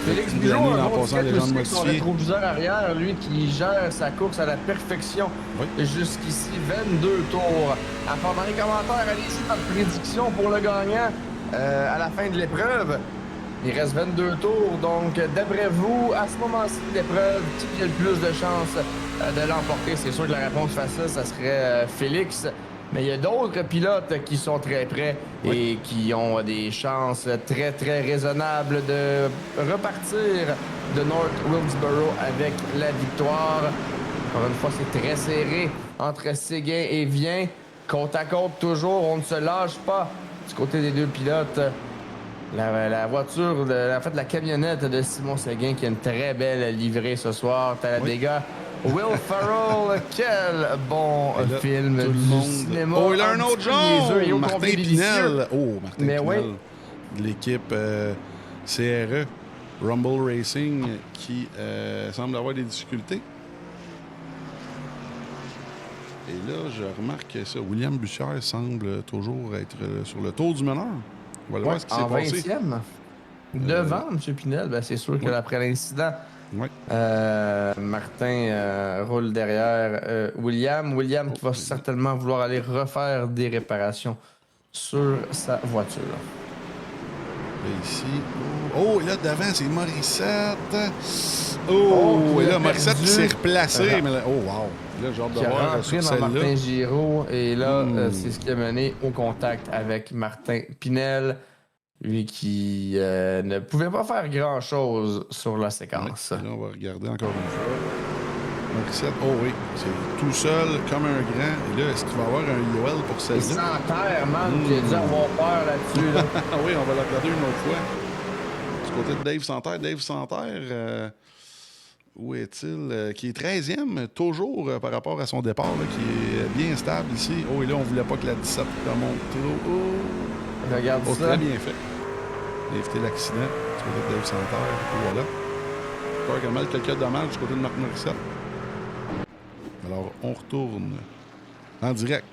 Félix Depuis Bugeaud, l'année, un l'an bon passant, ticket légende aussi, son modifiée. rétroviseur arrière, lui qui gère sa course à la perfection. Oui. Jusqu'ici, 22 tours. À part dans les commentaires, allez-y votre prédiction pour le gagnant à la fin de l'épreuve. Il reste 22 tours, donc d'après vous, à ce moment-ci de l'épreuve, qui a le plus de chances de l'emporter? C'est sûr que la réponse facile, ça serait Félix. Mais il y a d'autres pilotes qui sont très près et qui ont des chances très, très raisonnables de repartir de North Wilkesboro avec la victoire. Encore une fois, c'est très serré entre Séguin et Vien. Côte à côte, toujours, on ne se lâche pas. Du côté des deux pilotes, la voiture, en fait, la camionnette de Simon Séguin qui a une très belle livrée ce soir. Talladega. Will Ferrell, quel bon film tout le du monde. cinéma. Oh, il a un autre jaune! Martin Pinel. Oh, Martin Mais Pinel. oui. De l'équipe CRE, Rumble Racing, qui semble avoir des difficultés. Et là, je remarque ça. William Bussière semble toujours être sur le tour du meneur. On va aller voir ce qui s'est En passé. 20e. Devant M. Pinel, ben, c'est sûr que après l'incident, Oui. Martin roule derrière William. William qui va certainement vouloir aller refaire des réparations sur sa voiture. Et ici. Oh, et là, devant, c'est Morissette. Oh, et là, Morissette qui s'est replacé. Mais là, oh, wow. Là, j'ai hâte de Qui a voir rentré sur dans Martin celle-là. Giraud. Et là, c'est ce qui a mené au contact avec Martin Pinel. Lui qui ne pouvait pas faire grand-chose sur la séquence. Ouais. Là, on va regarder encore une fois. Morissette, oh oui, c'est tout seul comme un grand. Et là, est-ce qu'il va avoir un IOL pour Il celle-là? s'enterre, man. J'ai dû avoir peur là-dessus. Là. Ah oui, on va la regarder une autre fois. Du côté de Dave Santerre. Dave Santerre, où est-il? Qui est 13e, toujours par rapport à son départ, là, qui est bien stable ici. Oh, et là, on voulait pas que la 17 remonte trop. Oh, Regarde oh ça. très bien fait. Il a évité l'accident du côté de Dave Santerre. Et voilà. Encore également quelques dommages du côté de Marc Morissette. Alors, on retourne en direct.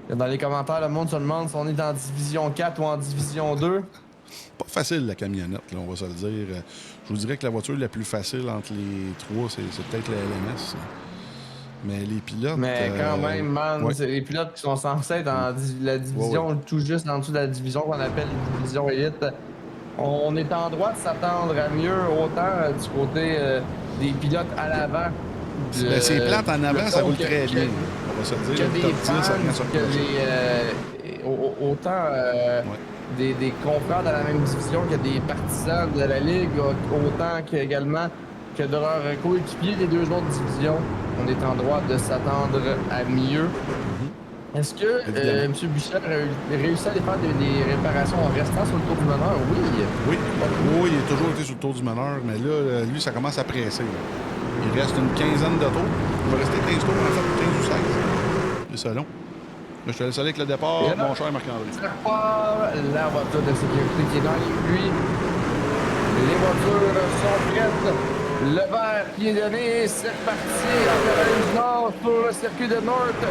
Dans les commentaires, le monde se demande si on est en division 4 ou en division 2. Pas facile, la camionnette, là, on va se le dire. Je vous dirais que la voiture la plus facile entre les trois, c'est peut-être la LMS. Mais les pilotes... Mais quand même, man, ouais. c'est les pilotes qui sont censés être dans la division tout juste en dessous de la division qu'on appelle les divisions élite. On est en droit de s'attendre à mieux, autant du côté des pilotes à l'avant. Ben, c'est plate en avant, ça roule très bien. On va se le dire, Que le des top 10, ça vient fans, sur que autant des confrères dans la même division que des partisans de la Ligue, autant qu'également que de leurs coéquipiers des deux autres divisions. On est en droit de s'attendre à mieux. Est-ce que M. Bussière a réussi à aller faire des réparations en restant sur le tour du meneur? Oui. Oui, il a toujours été sur le tour du meneur, mais là, lui, ça commence à presser. Là. Il reste une quinzaine de tours. Il va rester 15 tours, en fait, 15 ou 16. C'est ça long. Là, je te laisse aller avec le départ, là, mon cher Marc-André. Ça part, la voiture de sécurité qui est dans les pluies. Les voitures sont prêtes. Le vert qui est donné, c'est reparti en Caroline du Nord sur le circuit de North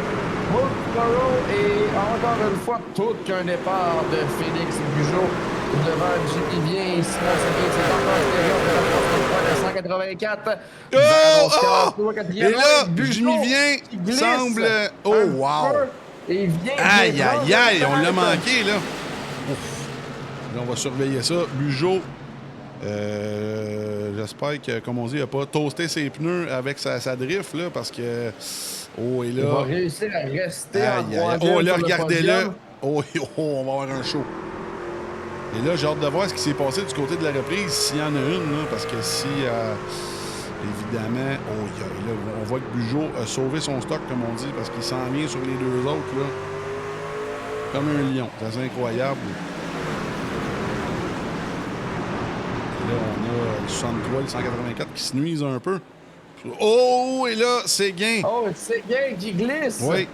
Wilkesboro. Et encore une fois, tout qu'un départ de Félix Bugeaud devant Jimmy Vien. Simon Séguin, c'est encore extérieur de la course de 184. Et là, Jimmy Vien semble... Oh, wow! Et vient Aïe, aïe, aïe, on l'a manqué, là. Ouf. Là, on va surveiller ça. Bugeaud, j'espère que, comme on dit, il n'a pas toasté ses pneus avec sa drift, là, parce que... Oh, et là... Il va réussir à rester en Aïe, aïe, troisième oh, là, sur le regardez-le. podium. Oh, on va avoir un show. Et là, j'ai hâte de voir ce qui s'est passé du côté de la reprise, s'il y en a une, là, parce que si... évidemment, oh, là, on voit que Bugeaud a sauvé son stock, comme on dit, parce qu'il s'en vient sur les deux autres, là, comme un lion. C'est assez incroyable. Et là, on a le 63, le 184 qui se nuisent un peu. Oh, et là, Séguin. Oh, Séguin qui glisse. Oui.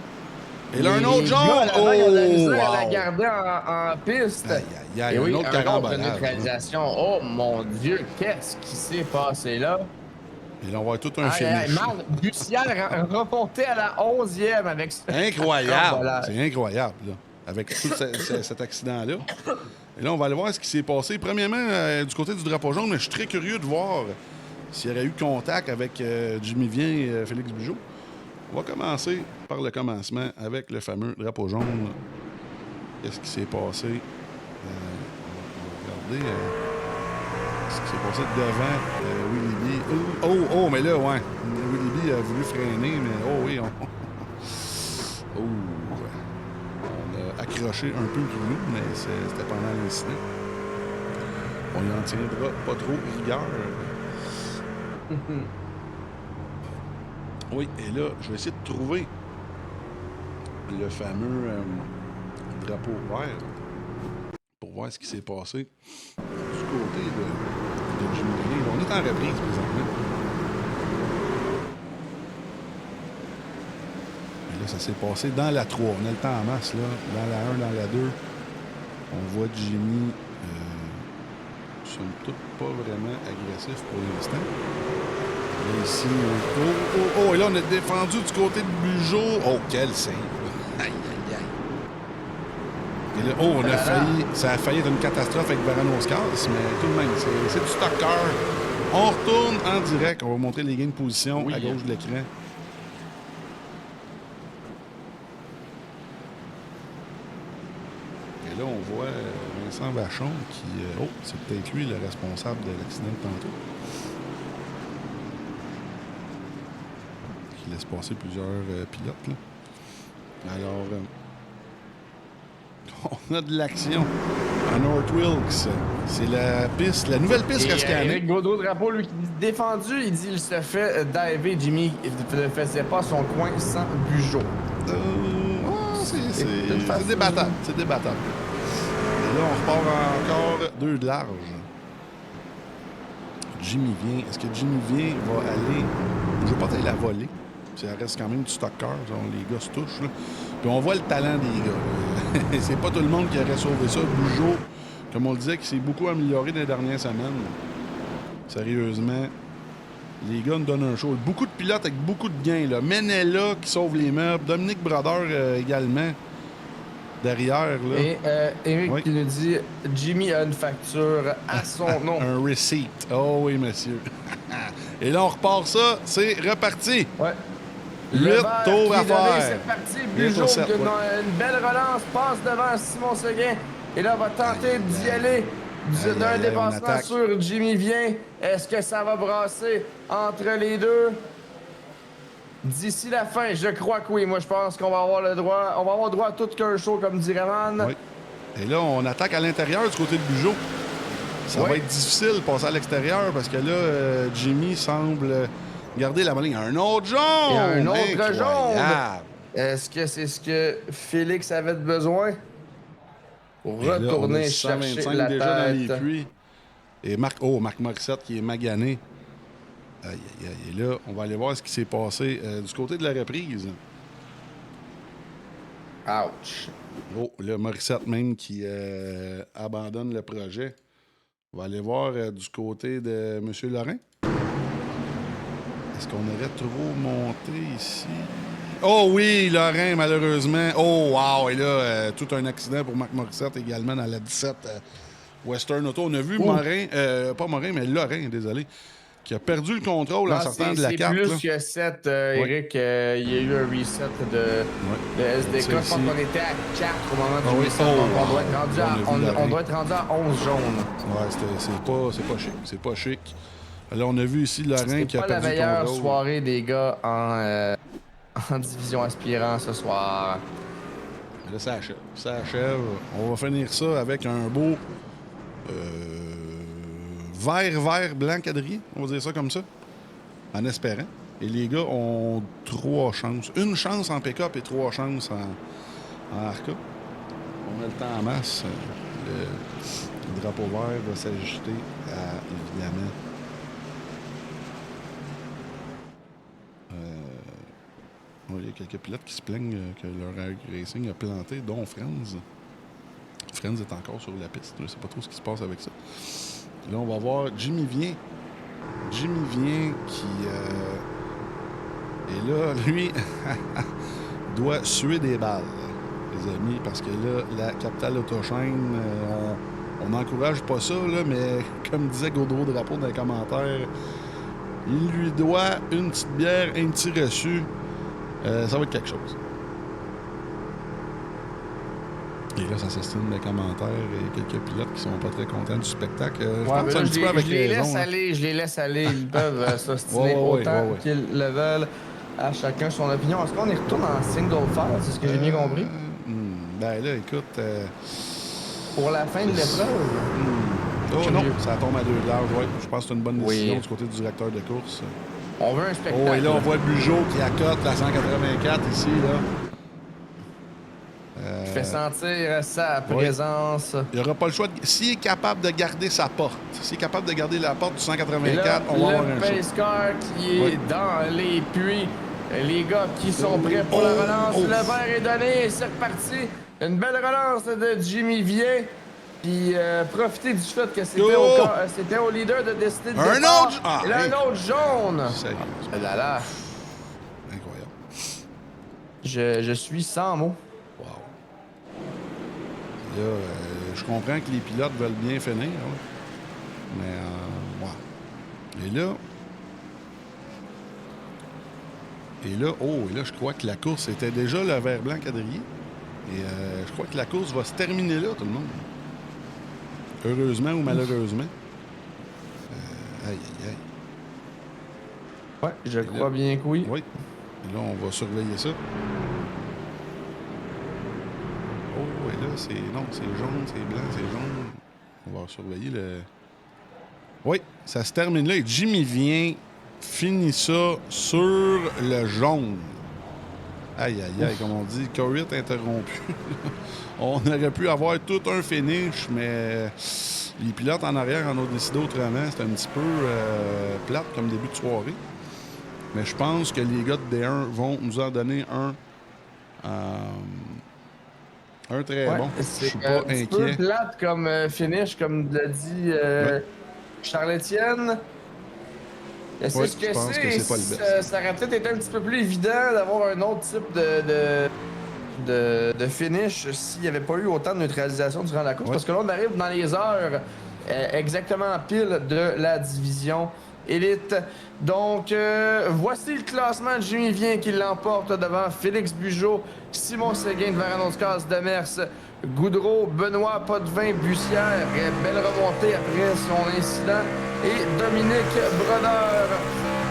Et là, un autre jaune. Oh, il a de la misère wow. à la garder en piste. Aïe, aïe, aïe, Et oui, un autre un autre carambolage. neutralisation. Oh mon Dieu, qu'est-ce qui s'est passé là? Et là, on va avoir tout un Aïe, aïe, finish. man, Bussière remonté à la 11e avec ce Incroyable. carambolage. C'est incroyable, là, avec tout cet accident-là. Et là, on va aller voir ce qui s'est passé. Premièrement, du côté du drapeau jaune, mais je suis très curieux de voir s'il y aurait eu contact avec Jimmy Vien et Félix Bugeaud. On va commencer par le commencement avec le fameux drapeau jaune. Qu'est-ce qui s'est passé? On va regarder ce qui s'est passé devant Willy B. Oh, mais là, ouais. Willy B a voulu freiner, mais oh oui, on a accroché un peu le genou, mais c'était pendant l'incident. On y en tiendra pas trop rigueur. Oui, et là, je vais essayer de trouver le fameux drapeau vert pour voir ce qui s'est passé du côté de Jimmy Green. On est en reprise présentement. Et là, ça s'est passé dans la 3. On a le temps en masse, là. Dans la 1, dans la 2. On voit Jimmy, somme toute, pas vraiment agressif pour l'instant. Et ici, et là, on a défendu du côté de Bugeaud. Oh, quel save! Aïe, aïe, aïe. Et là, on a failli, ça a failli être une catastrophe avec Varanoskas, mais tout de même, c'est du stalker. On retourne en direct. On va montrer les gains de position à gauche de l'écran. Et là, on voit Vincent Vachon qui... c'est peut-être lui le responsable de l'accident de tantôt. Qui laisse passer plusieurs pilotes. Là. Alors, on a de l'action à North Wilkes. C'est la piste, la nouvelle piste Rescanée. Éric Gaudreau-Drapeau, lui, qui dit défendu, il dit il se fait diver. Jimmy ne faisait pas son coin sans Bugeaud. C'est débattable. C'est débattable. Et là, on repart encore 2 de large. Jimmy vient. Est-ce que Jimmy vient va aller... Je ne veux pas aller la voler. Ça reste quand même du stocker. Les gars se touchent. Là. Puis on voit le talent des gars. C'est pas tout le monde qui aurait sauvé ça. Bugeaud, comme on le disait, qui s'est beaucoup amélioré dans les dernières semaines. Sérieusement, les gars nous donnent un show. Beaucoup de pilotes avec beaucoup de gains. Là. Menella qui sauve les meubles. Dominique Brodeur également. Derrière. Là. Et Éric qui nous dit Jimmy a une facture à son nom. Un receipt. Oh oui, monsieur. Et là, on repart ça. C'est reparti. Ouais. 8 tours à faire. C'est parti. Bugeaud, une belle relance, passe devant Simon Seguin. Et là, on va tenter d'y aller d'un dépassement sur Jimmy Vien. Est-ce que ça va brasser entre les deux? D'ici la fin, je crois que oui. Moi, je pense qu'on va avoir le droit. On va avoir droit à tout qu'un show, comme dirait Man. Oui. Et là, on attaque à l'intérieur du côté de Bugeaud. Ça va être difficile de passer à l'extérieur parce que là, Jimmy semble garder la ligne. Un autre jaune! Il y a un autre jaune! Est-ce que c'est ce que Félix avait besoin? Pour retourner chercher la déjà tête. dans les puits. Et Marc Morissette qui est magané. Aïe, aïe, aïe. Et là, on va aller voir ce qui s'est passé du côté de la reprise. Ouch! Oh, là, Morissette même qui abandonne le projet. On va aller voir du côté de M. Lorrain. Est-ce qu'on aurait trop monté ici? Oh oui, Lorrain, malheureusement. Oh, wow! Et là, tout un accident pour Marc Morissette également dans la 17 Western Auto. On a vu Morin, pas Morin, mais Lorrain, désolé, qui a perdu le contrôle en sortant de la carte. C'est plus que 7, Eric. Il y a eu un reset de SDK. Je pense qu'on était à 4 au moment du reset. Donc on doit être rendu à 11 jaunes. Ouais, c'est pas chic. C'est pas chic. Là, on a vu ici Lorrain qui a perdu le contrôle. C'est pas la meilleure soirée des gars en division aspirant ce soir. Là, ça achève. Ça achève. On va finir ça avec un beau vert, blanc quadrillé. On va dire ça comme ça. En espérant. Et les gars ont 3 chances. 1 chance en pick-up et 3 chances en arca. On a le temps en masse. Le drapeau vert va s'ajuster à, évidemment, il y a quelques pilotes qui se plaignent que leur racing a planté, dont Franz. Franz est encore sur la piste. Je ne sais pas trop ce qui se passe avec ça. Là, on va voir Jimmy Vien. Jimmy Vien qui... et là, lui, doit suer des balles, les amis, parce que là, la Capitale Autochaîne, on n'encourage pas ça, là, mais comme disait Gaudreau Drapeau dans les commentaires, il lui doit une petite bière, un petit reçu. Ça va être quelque chose. Et là, ça s'estime des commentaires et quelques pilotes qui sont pas très contents du spectacle. Je pense un petit peu avec les raisons. Je les laisse aller. Ils peuvent s'ostiner autant qu'ils le veulent. À chacun son opinion. Est-ce qu'on y retourne en single file? C'est ce que j'ai bien compris? Ben là, écoute... pour la fin de l'épreuve? Oh non, ça tombe à 2 de large, ouais. Je pense que c'est une bonne décision Oui. du côté du directeur de course. On veut un spectacle. Oh, et là, on voit Bugeaud qui accote la 184 ici, là. Je fais sentir sa présence. Il n'aura pas le choix. S'il est capable de garder sa porte, s'il est capable de garder la porte du Et là, 184, on va avoir un le show. pace car qui est dans les puits. Les gars qui sont prêts pour la relance. Le verre est donné et c'est reparti. Une belle relance de Jimmy Vien. Puis profitez du fait que c'était au leader de décider de Un départ. autre! Ah, Et là, hey. un autre jaune. Sérieux, Ah là là. incroyable. Je suis sans mots. Wow. Là, je comprends que les pilotes veulent bien finir, hein. Mais, ouais. Et là, je crois que la course était déjà le vert blanc quadrillé. Et je crois que la course va se terminer là, tout le monde. Heureusement ou malheureusement. Aïe, aïe, aïe. Ouais, je crois bien que oui. Oui. Et là, on va surveiller ça. Oh, et là, c'est... Non, c'est jaune, c'est blanc, c'est jaune. On va surveiller le... Oui, ça se termine là. Et Jimmy vient, finit ça sur le jaune. Aïe, aïe, aïe, comme on dit, Corrette interrompu. On aurait pu avoir tout un finish, mais les pilotes en arrière en ont décidé autrement. C'était un petit peu plate comme début de soirée. Mais je pense que les gars de D1 vont nous en donner un très bon. Je suis pas un petit peu inquiet. plate comme finish, comme l'a dit Charles-Étienne. C'est Ouais, ce que je pense que c'est pas le best. ça aurait peut-être été un petit peu plus évident d'avoir un autre type de finish s'il n'y avait pas eu autant de neutralisation durant la course. Ouais. Parce que là, on arrive dans les heures exactement pile de la division élite. Donc, voici le classement de Jimmy Vien qui l'emporte devant Félix Bugeaud, Simon Séguin de Varanos-Case Demers, Goudreau, Benoît Potvin, Bussière, belle remontée après son incident, et Dominique Brodeur.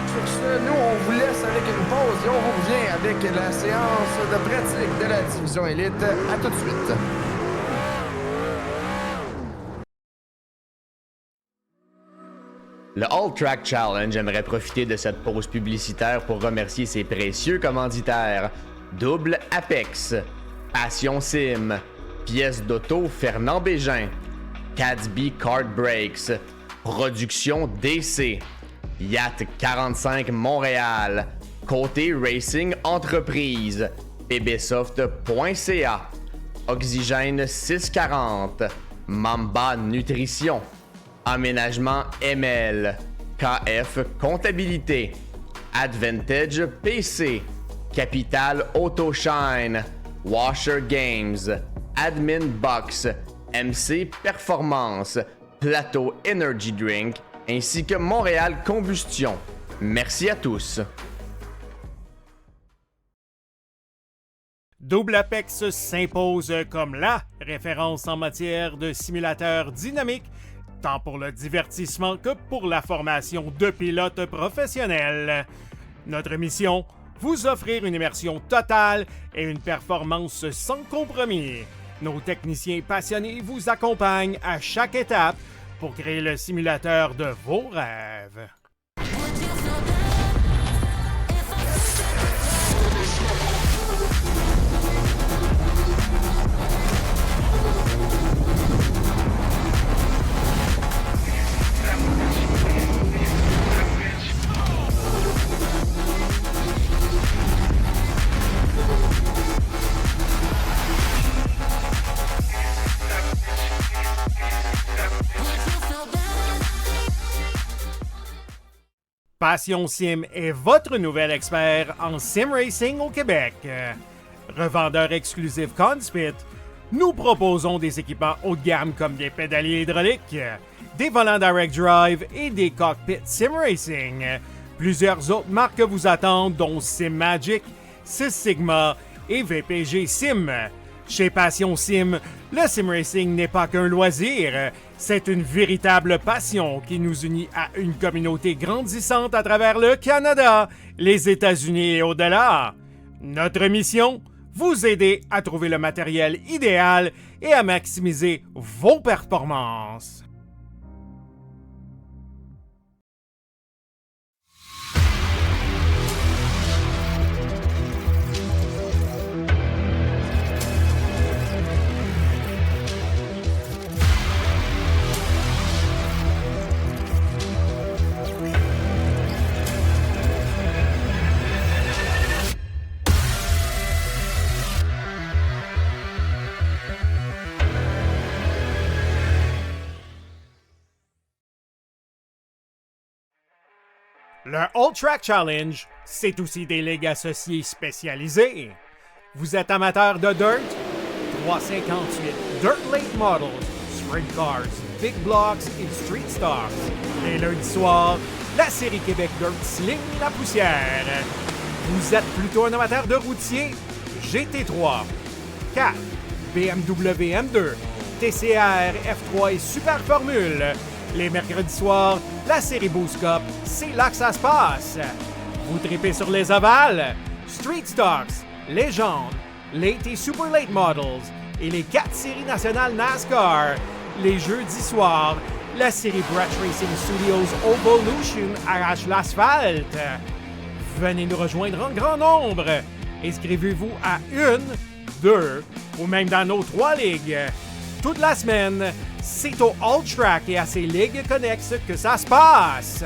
Sur ce, nous, on vous laisse avec une pause et on vous revient avec la séance de pratique de la division élite. À tout de suite. Le All Track Challenge aimerait profiter de cette pause publicitaire pour remercier ses précieux commanditaires. Double Apex, Passion Sim, Pièces d'auto Fernand Bégin, Cadsby Kart Brakes, Production DC, Yacht 45 Montréal, Côté Racing Entreprise, pbsoft.ca, Oxygène 640, Mamba Nutrition, Aménagement ML, KF Comptabilité, Advantage PC, Capital Autoshine, Washer Games, Admin Box, MC Performance, Plateau Energy Drink, ainsi que Montréal Combustion. Merci à tous. Double Apex s'impose comme la référence en matière de simulateurs dynamiques, tant pour le divertissement que pour la formation de pilotes professionnels. Notre mission, vous offrir une immersion totale et une performance sans compromis. Nos techniciens passionnés vous accompagnent à chaque étape pour créer le simulateur de vos rêves. Passion Sim est votre nouvel expert en sim racing au Québec. Revendeur exclusif Conspit, nous proposons des équipements haut de gamme comme des pédaliers hydrauliques, des volants direct drive et des cockpits sim racing. Plusieurs autres marques vous attendent, dont Sim Magic, Six Sigma et VPG Sim. Chez Passion Sim, le sim racing n'est pas qu'un loisir, c'est une véritable passion qui nous unit à une communauté grandissante à travers le Canada, les États-Unis et au-delà. Notre mission, vous aider à trouver le matériel idéal et à maximiser vos performances. Le All Track Challenge, c'est aussi des ligues associées spécialisées. Vous êtes amateur de dirt? 358 Dirt Late Models, Sprint Cars, Big Blocks et Street Stocks. Et lundi soir, la série Québec Dirt sling la poussière. Vous êtes plutôt un amateur de routier? GT3, 4, BMW M2, TCR, F3 et Super Formule. Les mercredis soirs, la série Boost Cup, c'est là que ça se passe. Vous tripez sur les ovales? Street Stocks, Légende, Late et Super Late Models et les 4 séries nationales NASCAR. Les jeudis soirs, la série Brett Racing Studios Evolution arrache l'asphalte. Venez nous rejoindre en grand nombre. Inscrivez-vous à 1, 2 ou même dans nos 3 ligues. Toute la semaine, c'est au All Track et à ses ligues connexes que ça se passe.